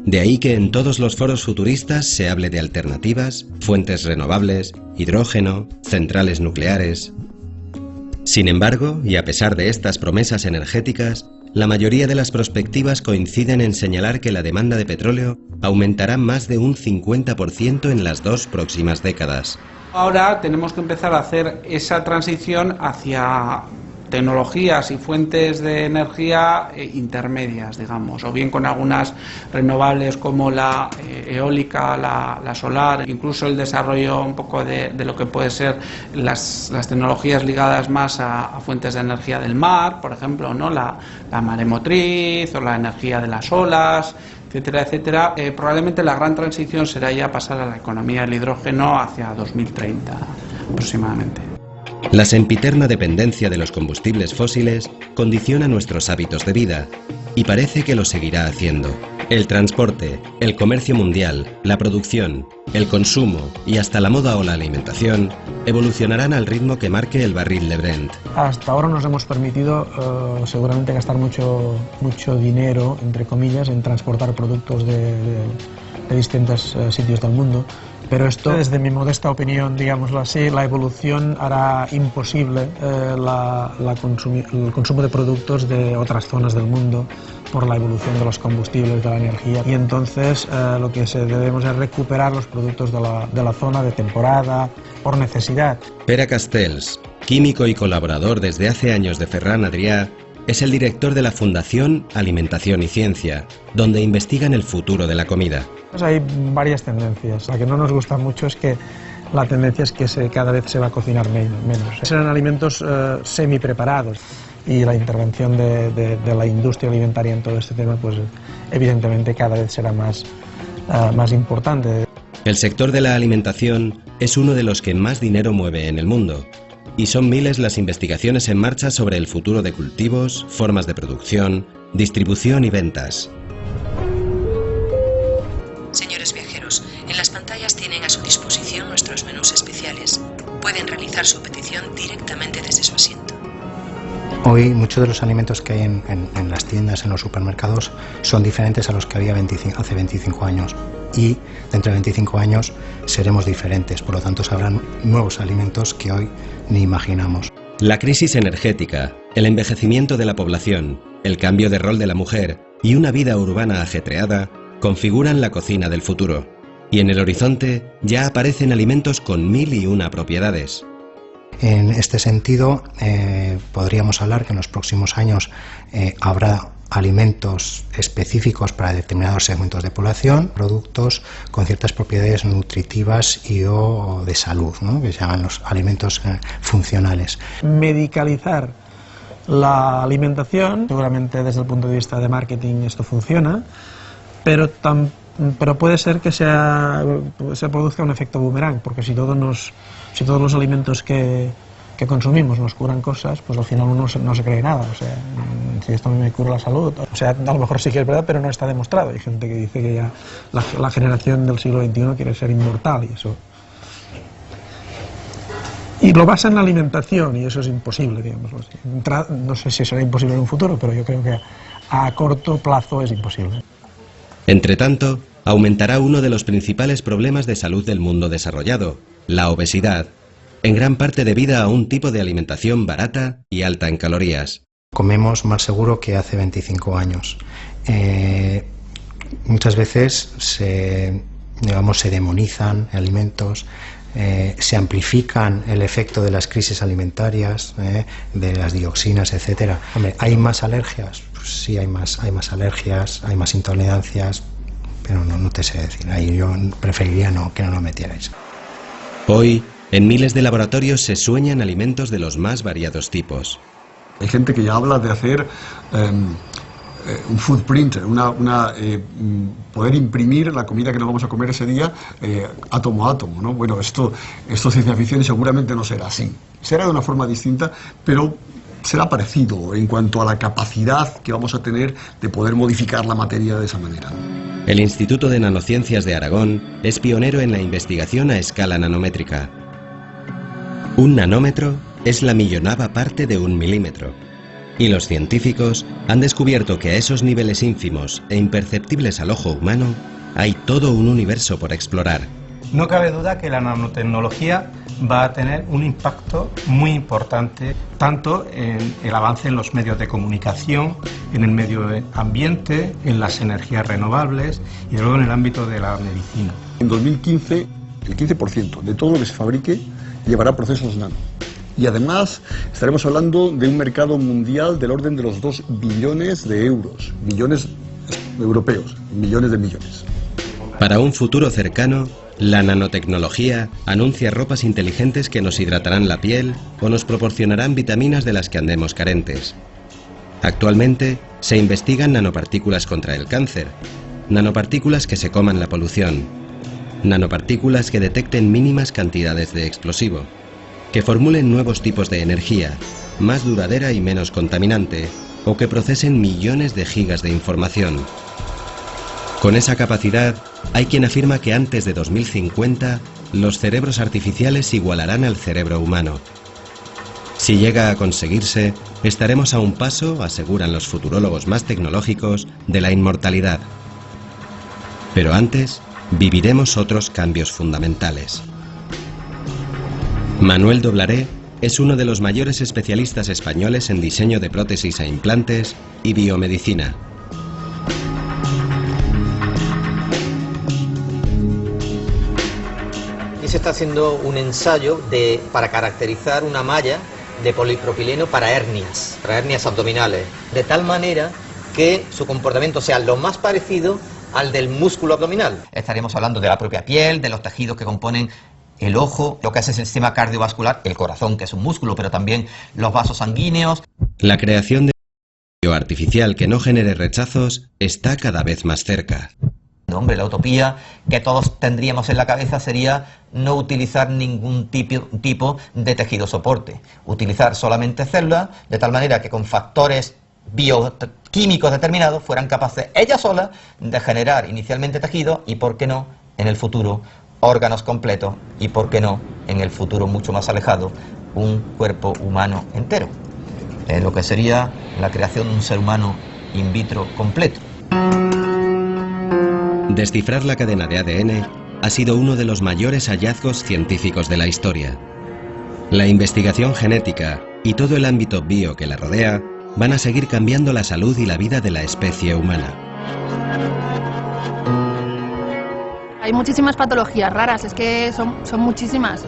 De ahí que en todos los foros futuristas se hable de alternativas, fuentes renovables, hidrógeno, centrales nucleares. Sin embargo, y a pesar de estas promesas energéticas, la mayoría de las perspectivas coinciden en señalar que la demanda de petróleo aumentará más de un 50% en las 2 próximas décadas. Ahora tenemos que empezar a hacer esa transición hacia tecnologías y fuentes de energía intermedias, digamos, o bien con algunas renovables como la eólica, la solar, incluso el desarrollo un poco de lo que puede ser las tecnologías ligadas más a fuentes de energía del mar, por ejemplo, ¿no? La maremotriz o la energía de las olas, etcétera, etcétera. Probablemente la gran transición será ya pasar a la economía del hidrógeno hacia 2030 aproximadamente. La sempiterna dependencia de los combustibles fósiles condiciona nuestros hábitos de vida y parece que lo seguirá haciendo. El transporte, el comercio mundial, la producción, el consumo y hasta la moda o la alimentación evolucionarán al ritmo que marque el barril de Brent. Hasta ahora nos hemos permitido seguramente gastar mucho dinero, entre comillas, en transportar productos de distintos sitios del mundo. Pero esto, desde mi modesta opinión, digámoslo así, la evolución hará imposible el consumo de productos de otras zonas del mundo por la evolución de los combustibles, de la energía. Y entonces lo que debemos es recuperar los productos de la zona de temporada, por necesidad. Pere Castells, químico y colaborador desde hace años de Ferran Adrià, es el director de la Fundación Alimentación y Ciencia, donde investigan el futuro de la comida. Pues hay varias tendencias. La que no nos gusta mucho es que la tendencia es que cada vez se va a cocinar menos. Serán alimentos semi-preparados y la intervención de la industria alimentaria en todo este tema, pues evidentemente cada vez será más importante. El sector de la alimentación es uno de los que más dinero mueve en el mundo. Y son miles las investigaciones en marcha sobre el futuro de cultivos, formas de producción, distribución y ventas. Señores viajeros, en las pantallas tienen a su disposición nuestros menús especiales. Pueden realizar su petición directamente desde su asiento. Hoy muchos de los alimentos que hay en las tiendas, en los supermercados, son diferentes a los que había hace 25 años. Y dentro de 25 años seremos diferentes, por lo tanto sabrán nuevos alimentos que hoy ni imaginamos. La crisis energética, el envejecimiento de la población, el cambio de rol de la mujer y una vida urbana ajetreada configuran la cocina del futuro. Y en el horizonte ya aparecen alimentos con 1001 propiedades. En este sentido, podríamos hablar que en los próximos años habrá alimentos específicos para determinados segmentos de población, productos con ciertas propiedades nutritivas y o de salud, ¿no?, que se llaman los alimentos funcionales. Medicalizar la alimentación, seguramente desde el punto de vista de marketing esto funciona, pero puede ser que se produzca un efecto boomerang, porque si todos los alimentos que consumimos nos curan cosas, pues al final uno no se cree nada. O sea, si esto me cura la salud, o sea, a lo mejor sí que es verdad, pero no está demostrado. Hay gente que dice que ya la generación del siglo XXI quiere ser inmortal y eso. Y lo basa en la alimentación y eso es imposible, digamos. No sé si será imposible en un futuro, pero yo creo que a corto plazo es imposible. Entretanto, aumentará uno de los principales problemas de salud del mundo desarrollado, la obesidad, en gran parte debida a un tipo de alimentación barata y alta en calorías. Comemos más seguro que hace 25 años. Muchas veces se demonizan alimentos, se amplifican el efecto de las crisis alimentarias, de las dioxinas, etcétera. Hombre, ¿hay más alergias? Pues sí, hay más alergias, hay más intolerancias, pero no te sé decir. Ahí yo preferiría que no lo metierais. Hoy, en miles de laboratorios se sueñan alimentos de los más variados tipos. Hay gente que ya habla de hacer un footprint, poder imprimir la comida que nos vamos a comer ese día átomo a átomo, ¿no? Bueno, esto es ciencia ficción y seguramente no será así. Será de una forma distinta, pero será parecido en cuanto a la capacidad que vamos a tener de poder modificar la materia de esa manera. El Instituto de Nanociencias de Aragón es pionero en la investigación a escala nanométrica. Un nanómetro es la millonava parte de un milímetro. Y los científicos han descubierto que a esos niveles ínfimos e imperceptibles al ojo humano hay todo un universo por explorar. No cabe duda que la nanotecnología va a tener un impacto muy importante, tanto en el avance en los medios de comunicación, en el medio ambiente, en las energías renovables y luego en el ámbito de la medicina. En 2015, el 15% de todo lo que se fabrique llevará procesos nano. Y además estaremos hablando de un mercado mundial del orden de los 2 billones de euros, billones europeos, millones de millones. Para un futuro cercano, la nanotecnología anuncia ropas inteligentes que nos hidratarán la piel o nos proporcionarán vitaminas de las que andemos carentes. Actualmente se investigan nanopartículas contra el cáncer nanopartículas que se coman la polución, nanopartículas que detecten mínimas cantidades de explosivo, que formulen nuevos tipos de energía, más duradera y menos contaminante, o que procesen millones de gigas de información. Con esa capacidad, hay quien afirma que antes de 2050, los cerebros artificiales igualarán al cerebro humano. Si llega a conseguirse, estaremos a un paso, aseguran los futurólogos más tecnológicos, de la inmortalidad. Pero antes, viviremos otros cambios fundamentales. Manuel Doblaré es uno de los mayores especialistas españoles en diseño de prótesis e implantes y biomedicina. Y se está haciendo un ensayo para caracterizar una malla de polipropileno para hernias abdominales, de tal manera que su comportamiento sea lo más parecido al del músculo abdominal. Estaremos hablando de la propia piel, de los tejidos que componen el ojo, lo que hace el sistema cardiovascular, el corazón, que es un músculo, pero también los vasos sanguíneos. La creación de un artificial que no genere rechazos está cada vez más cerca. Hombre, la utopía que todos tendríamos en la cabeza sería no utilizar ningún tipo de tejido soporte, utilizar solamente células, de tal manera que con factores bioquímicos determinados fueran capaces ellas solas de generar inicialmente tejido y, por qué no, en el futuro, órganos completos y, por qué no, en el futuro mucho más alejado, un cuerpo humano entero. Lo que sería la creación de un ser humano in vitro completo. Descifrar la cadena de ADN ha sido uno de los mayores hallazgos científicos de la historia. La investigación genética y todo el ámbito bio que la rodea van a seguir cambiando la salud y la vida de la especie humana. Hay muchísimas patologías raras, es que son muchísimas.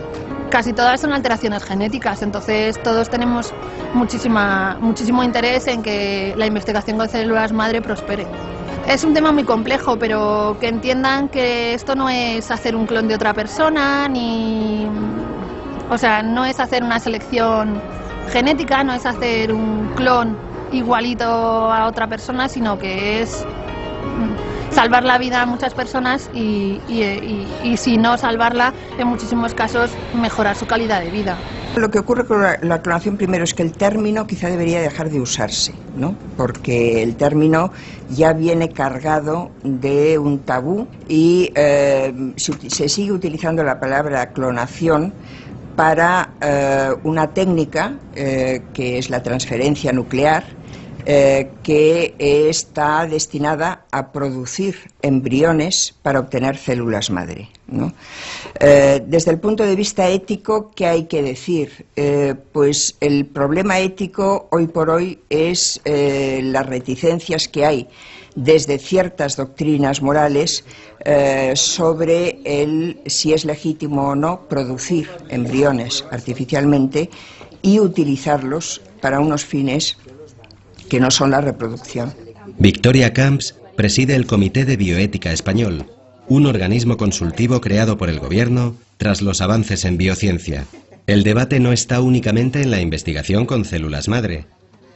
Casi todas son alteraciones genéticas, entonces todos tenemos muchísimo interés en que la investigación con células madre prospere. Es un tema muy complejo, pero que entiendan que esto no es hacer un clon de otra persona, o sea, no es hacer una selección genética, no es hacer un clon igualito a otra persona, sino que es salvar la vida a muchas personas y si no salvarla, en muchísimos casos mejorar su calidad de vida. Lo que ocurre con la clonación primero es que el término quizá debería dejar de usarse, ¿no? Porque el término ya viene cargado de un tabú y se sigue utilizando la palabra clonación para una técnica que es la transferencia nuclear, que está destinada a producir embriones para obtener células madre, ¿no? Desde el punto de vista ético, ¿qué hay que decir? Pues el problema ético hoy por hoy es las reticencias que hay desde ciertas doctrinas morales sobre si es legítimo o no producir embriones artificialmente y utilizarlos para unos fines que no son la reproducción. Victoria Camps preside el Comité de Bioética Español, un organismo consultivo creado por el Gobierno tras los avances en biociencia. El debate no está únicamente en la investigación con células madre.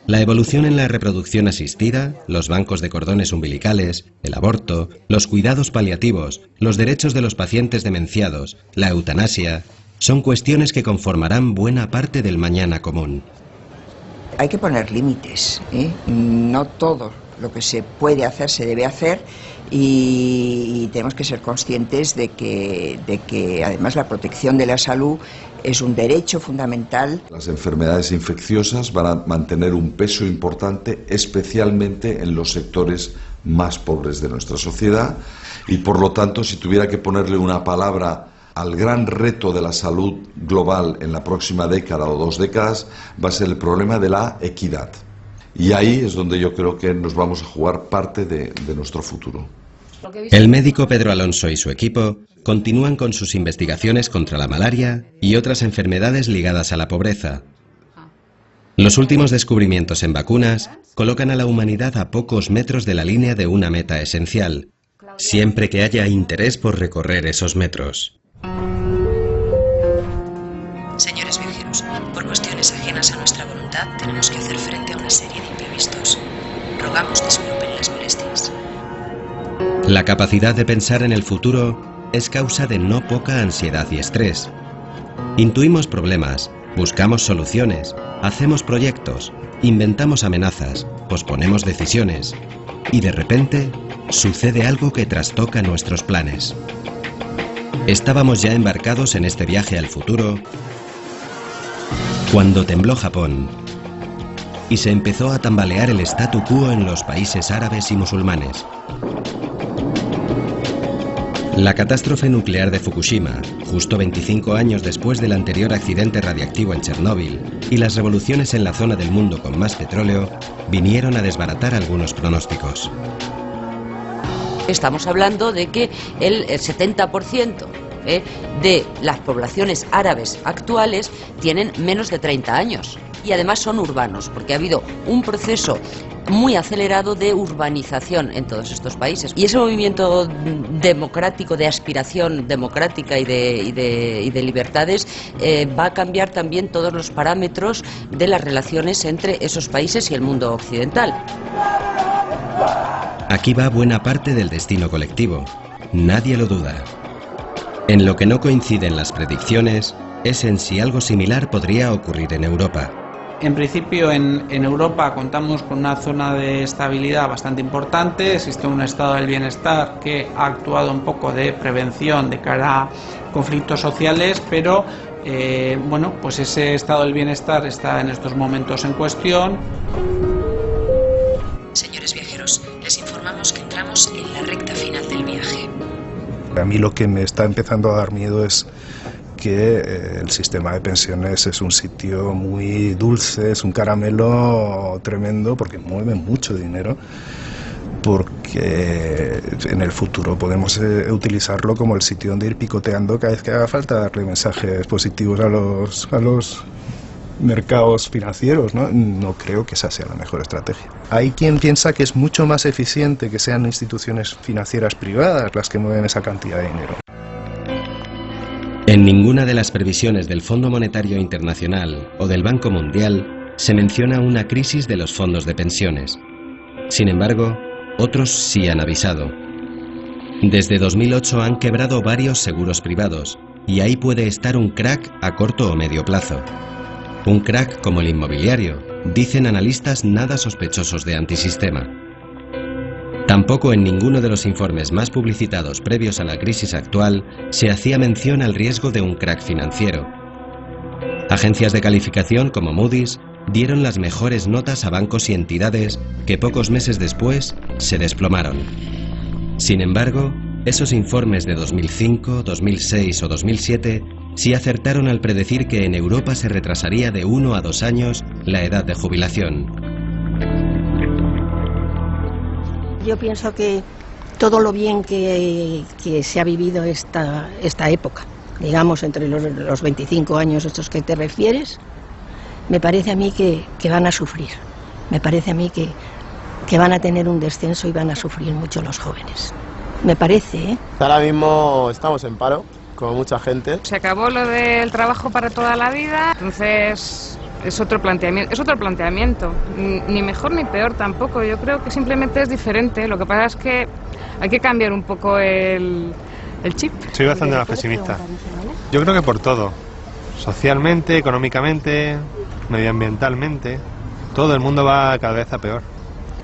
La evolución en la reproducción asistida, los bancos de cordones umbilicales, el aborto, los cuidados paliativos, los derechos de los pacientes demenciados, la eutanasia, son cuestiones que conformarán buena parte del mañana común. Hay que poner límites, ¿eh? No todo lo que se puede hacer se debe hacer y tenemos que ser conscientes de que además la protección de la salud es un derecho fundamental. Las enfermedades infecciosas van a mantener un peso importante, especialmente en los sectores más pobres de nuestra sociedad y, por lo tanto, si tuviera que ponerle una palabra al gran reto de la salud global en la próxima década o 2 décadas, va a ser el problema de la equidad. Y ahí es donde yo creo que nos vamos a jugar parte de nuestro futuro. El médico Pedro Alonso y su equipo continúan con sus investigaciones contra la malaria y otras enfermedades ligadas a la pobreza. Los últimos descubrimientos en vacunas colocan a la humanidad a pocos metros de la línea de una meta esencial, siempre que haya interés por recorrer esos metros. Señores viajeros, por cuestiones ajenas a nuestra voluntad, tenemos que hacer frente a una serie de imprevistos. Rogamos disculpen las molestias. La capacidad de pensar en el futuro es causa de no poca ansiedad y estrés. Intuimos problemas, buscamos soluciones, hacemos proyectos, inventamos amenazas, posponemos decisiones y de repente sucede algo que trastoca nuestros planes. Estábamos ya embarcados en este viaje al futuro cuando tembló Japón y se empezó a tambalear el statu quo en los países árabes y musulmanes. La catástrofe nuclear de Fukushima, justo 25 años después del anterior accidente radiactivo en Chernóbil, y las revoluciones en la zona del mundo con más petróleo, vinieron a desbaratar algunos pronósticos. Estamos hablando de que el 70% de las poblaciones árabes actuales tienen menos de 30 años y además son urbanos, porque ha habido un proceso muy acelerado de urbanización en todos estos países. Y ese movimiento democrático, de aspiración democrática y de libertades, va a cambiar también todos los parámetros de las relaciones entre esos países y el mundo occidental. Aquí va buena parte del destino colectivo, nadie lo duda. En lo que no coinciden las predicciones es en si algo similar podría ocurrir en Europa. En principio en Europa contamos con una zona de estabilidad bastante importante, existe un estado del bienestar que ha actuado un poco de prevención de cara a conflictos sociales, pero bueno, pues ese estado del bienestar está en estos momentos en cuestión. Señores viajeros, les informamos que entramos en la recta final del viaje. A mí lo que me está empezando a dar miedo es que el sistema de pensiones es un sitio muy dulce, es un caramelo tremendo porque mueve mucho dinero, porque en el futuro podemos utilizarlo como el sitio donde ir picoteando cada vez que haga falta, darle mensajes positivos a los mercados financieros, ¿no? No creo que esa sea la mejor estrategia. Hay quien piensa que es mucho más eficiente que sean instituciones financieras privadas las que mueven esa cantidad de dinero. En ninguna de las previsiones del Fondo Monetario Internacional o del Banco Mundial se menciona una crisis de los fondos de pensiones. Sin embargo, otros sí han avisado. Desde 2008 han quebrado varios seguros privados y ahí puede estar un crack a corto o medio plazo. Un crack como el inmobiliario, dicen analistas nada sospechosos de antisistema. Tampoco en ninguno de los informes más publicitados previos a la crisis actual se hacía mención al riesgo de un crack financiero. Agencias de calificación como Moody's dieron las mejores notas a bancos y entidades que pocos meses después se desplomaron. Sin embargo, esos informes de 2005, 2006 o 2007 sí acertaron al predecir que en Europa se retrasaría de 1 a 2 años la edad de jubilación. Yo pienso que todo lo bien que se ha vivido esta época, digamos entre los 25 años estos que te refieres, me parece a mí que van a sufrir. Me parece a mí que van a tener un descenso y van a sufrir mucho los jóvenes. Me parece, ¿eh? Ahora mismo estamos en paro, como mucha gente. Se acabó lo del trabajo para toda la vida, entonces es otro planteamiento, ni mejor ni peor tampoco, yo creo que simplemente es diferente, lo que pasa es que hay que cambiar un poco el chip. Soy bastante más pesimista, yo creo que por todo, socialmente, económicamente, medioambientalmente, todo el mundo va cada vez a peor.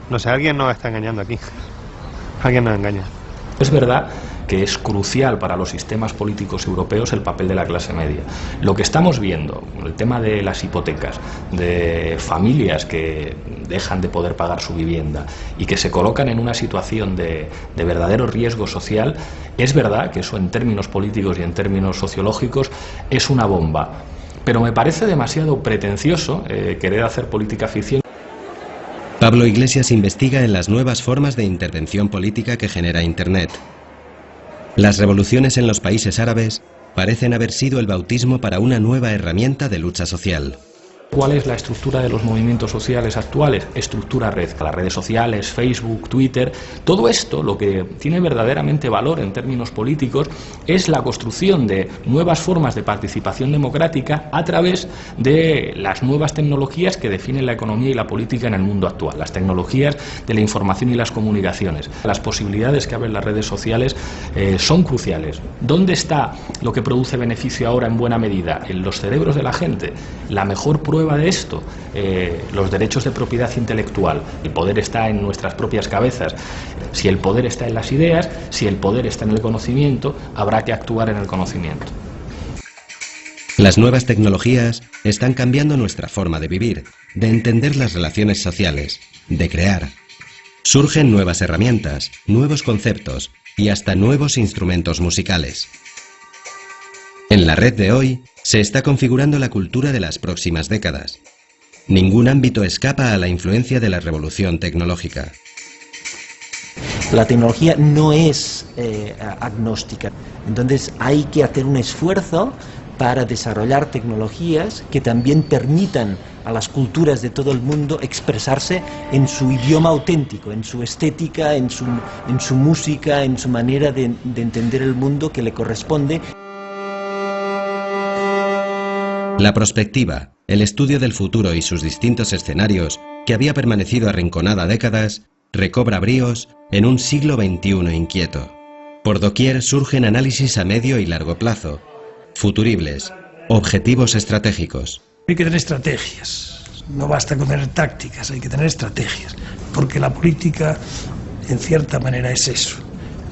No sé, alguien nos está engañando aquí, alguien nos engaña. Es verdad que es crucial para los sistemas políticos europeos el papel de la clase media. Lo que estamos viendo, el tema de las hipotecas, de familias que dejan de poder pagar su vivienda y que se colocan en una situación de verdadero riesgo social, es verdad que eso en términos políticos y en términos sociológicos es una bomba. Pero me parece demasiado pretencioso querer hacer política ficción. Pablo Iglesias investiga en las nuevas formas de intervención política que genera Internet. Las revoluciones en los países árabes parecen haber sido el bautismo para una nueva herramienta de lucha social. ¿Cuál es la estructura de los movimientos sociales actuales? Estructura red. Las redes sociales, Facebook, Twitter, todo esto lo que tiene verdaderamente valor en términos políticos es la construcción de nuevas formas de participación democrática a través de las nuevas tecnologías que definen la economía y la política en el mundo actual, las tecnologías de la información y las comunicaciones. Las posibilidades que abren las redes sociales son cruciales. ¿Dónde está lo que produce beneficio ahora en buena medida? En los cerebros de la gente. La mejor prueba de esto, los derechos de propiedad intelectual. El poder está en nuestras propias cabezas. Si el poder está en las ideas, si el poder está en el conocimiento, habrá que actuar en el conocimiento. Las nuevas tecnologías están cambiando nuestra forma de vivir, de entender las relaciones sociales, de crear. Surgen nuevas herramientas, nuevos conceptos y hasta nuevos instrumentos musicales. En la red de hoy se está configurando la cultura de las próximas décadas. Ningún ámbito escapa a la influencia de la revolución tecnológica. La tecnología no es agnóstica, entonces hay que hacer un esfuerzo para desarrollar tecnologías que también permitan a las culturas de todo el mundo expresarse en su idioma auténtico, en su estética, en su música, en su manera de entender el mundo que le corresponde. La prospectiva, el estudio del futuro y sus distintos escenarios, que había permanecido arrinconada décadas, recobra bríos en un siglo XXI inquieto. Por doquier surgen análisis a medio y largo plazo, futuribles, objetivos estratégicos. Hay que tener estrategias, no basta con tener tácticas, hay que tener estrategias, porque la política, en cierta manera, es eso,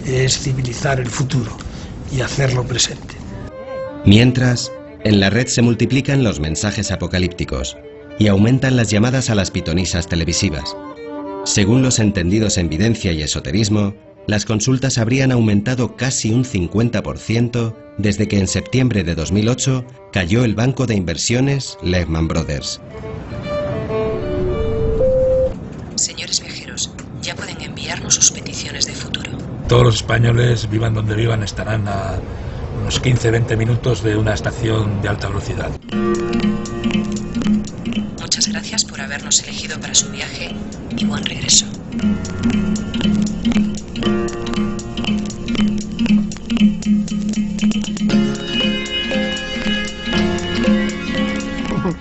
es civilizar el futuro y hacerlo presente. Mientras, en la red se multiplican los mensajes apocalípticos y aumentan las llamadas a las pitonisas televisivas. Según los entendidos en videncia y esoterismo, las consultas habrían aumentado casi un 50% desde que en septiembre de 2008 cayó el banco de inversiones Lehman Brothers. Señores viajeros, ya pueden enviarnos sus peticiones de futuro. Todos los españoles, vivan donde vivan, estarán a unos 15-20 minutos de una estación de alta velocidad. Muchas gracias por habernos elegido para su viaje y buen regreso.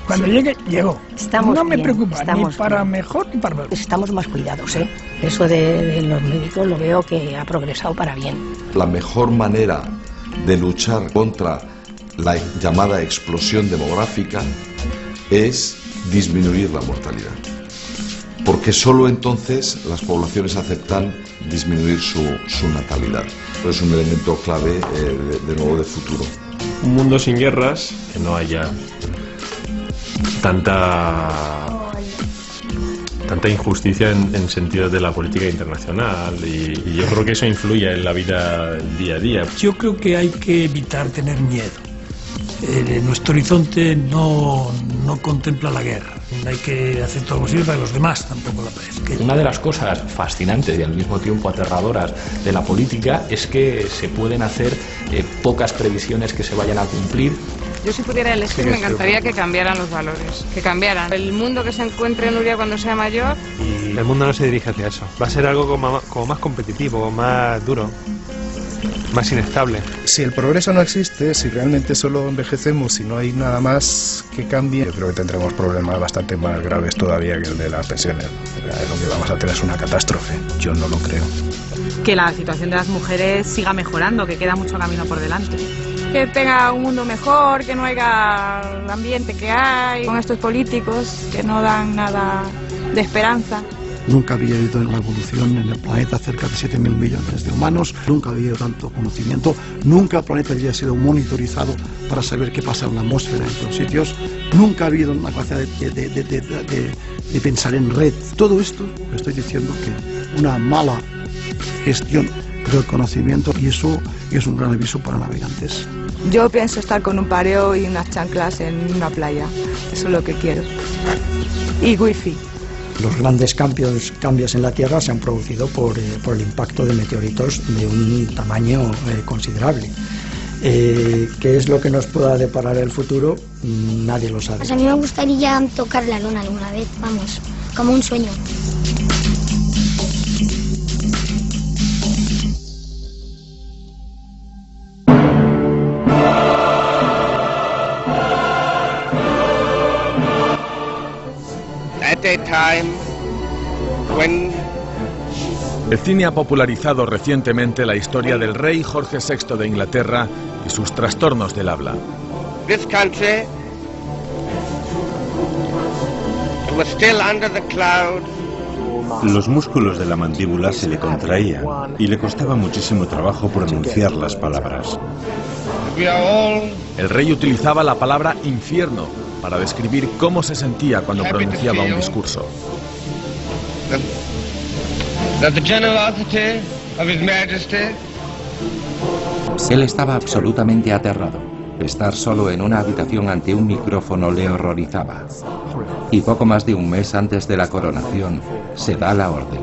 Cuando llegue, llegó. No me preocupa, ni para bien. Mejor ni para peor. Estamos más cuidados, ¿eh? Eso de los médicos lo veo que ha progresado para bien. La mejor manera de luchar contra la llamada explosión demográfica es disminuir la mortalidad, porque solo entonces las poblaciones aceptan disminuir su natalidad. Es un elemento clave de nuevo de futuro. Un mundo sin guerras, que no haya tanta injusticia en sentido de la política internacional, y yo creo que eso influye en la vida día a día. Yo creo que hay que evitar tener miedo. Nuestro horizonte no contempla la guerra. Hay que hacer todo lo posible para que los demás tampoco la padezcan. Una de las cosas fascinantes y al mismo tiempo aterradoras de la política es que se pueden hacer pocas previsiones que se vayan a cumplir. Yo si pudiera elegir me encantaría que cambiaran los valores, que cambiaran. El mundo que se encuentre Nuria cuando sea mayor. Y el mundo no se dirige hacia eso. Va a ser algo como más competitivo, más duro, más inestable. Si el progreso no existe, si realmente solo envejecemos y no hay nada más que cambie, yo creo que tendremos problemas bastante más graves todavía que el de las pensiones. Lo que vamos a tener es una catástrofe. Yo no lo creo. Que la situación de las mujeres siga mejorando, que queda mucho camino por delante. Que tenga un mundo mejor, que no haya el ambiente que hay con estos políticos que no dan nada de esperanza. Nunca había habido una evolución en el planeta, cerca de 7.000 millones de humanos, nunca había habido tanto conocimiento, nunca el planeta había sido monitorizado para saber qué pasa en la atmósfera en otros sitios, nunca ha habido una capacidad de pensar en red. Todo esto, estoy diciendo que una mala gestión del conocimiento, y eso es un gran aviso para navegantes. Yo pienso estar con un pareo y unas chanclas en una playa, eso es lo que quiero. Y wifi. Los grandes cambios en la Tierra se han producido por el impacto de meteoritos de un tamaño considerable. ¿Qué es lo que nos pueda deparar el futuro? Nadie lo sabe. Pues a mí me gustaría tocar la luna alguna vez, vamos, como un sueño. El cine ha popularizado recientemente la historia del rey Jorge VI de Inglaterra y sus trastornos del habla. This country was still under the cloud. Los músculos de la mandíbula se le contraían y le costaba muchísimo trabajo pronunciar las palabras. El rey utilizaba la palabra infierno para describir cómo se sentía cuando pronunciaba un discurso. Él estaba absolutamente aterrado. Estar solo en una habitación ante un micrófono le horrorizaba. Y poco más de un mes antes de la coronación, se da la orden.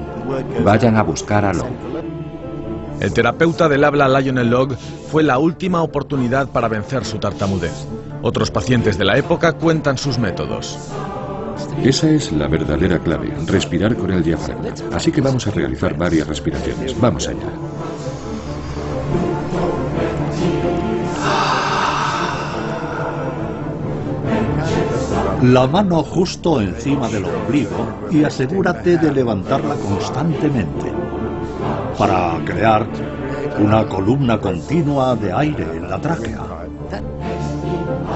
Vayan a buscar a Logue. El terapeuta del habla Lionel Logue fue la última oportunidad para vencer su tartamudez. Otros pacientes de la época cuentan sus métodos. Esa es la verdadera clave, respirar con el diafragma. Así que vamos a realizar varias respiraciones. Vamos allá. La mano justo encima del ombligo y asegúrate de levantarla constantemente para crear una columna continua de aire en la tráquea.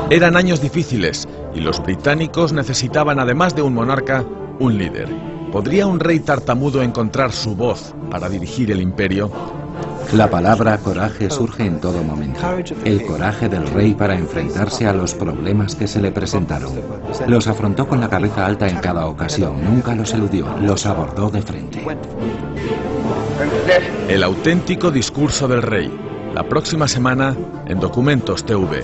Eran años difíciles y los británicos necesitaban, además de un monarca, un líder. ¿Podría un rey tartamudo encontrar su voz para dirigir el imperio? La palabra coraje surge en todo momento. El coraje del rey para enfrentarse a los problemas que se le presentaron. Los afrontó con la cabeza alta en cada ocasión, nunca los eludió, los abordó de frente. El auténtico discurso del rey. La próxima semana en Documentos TV.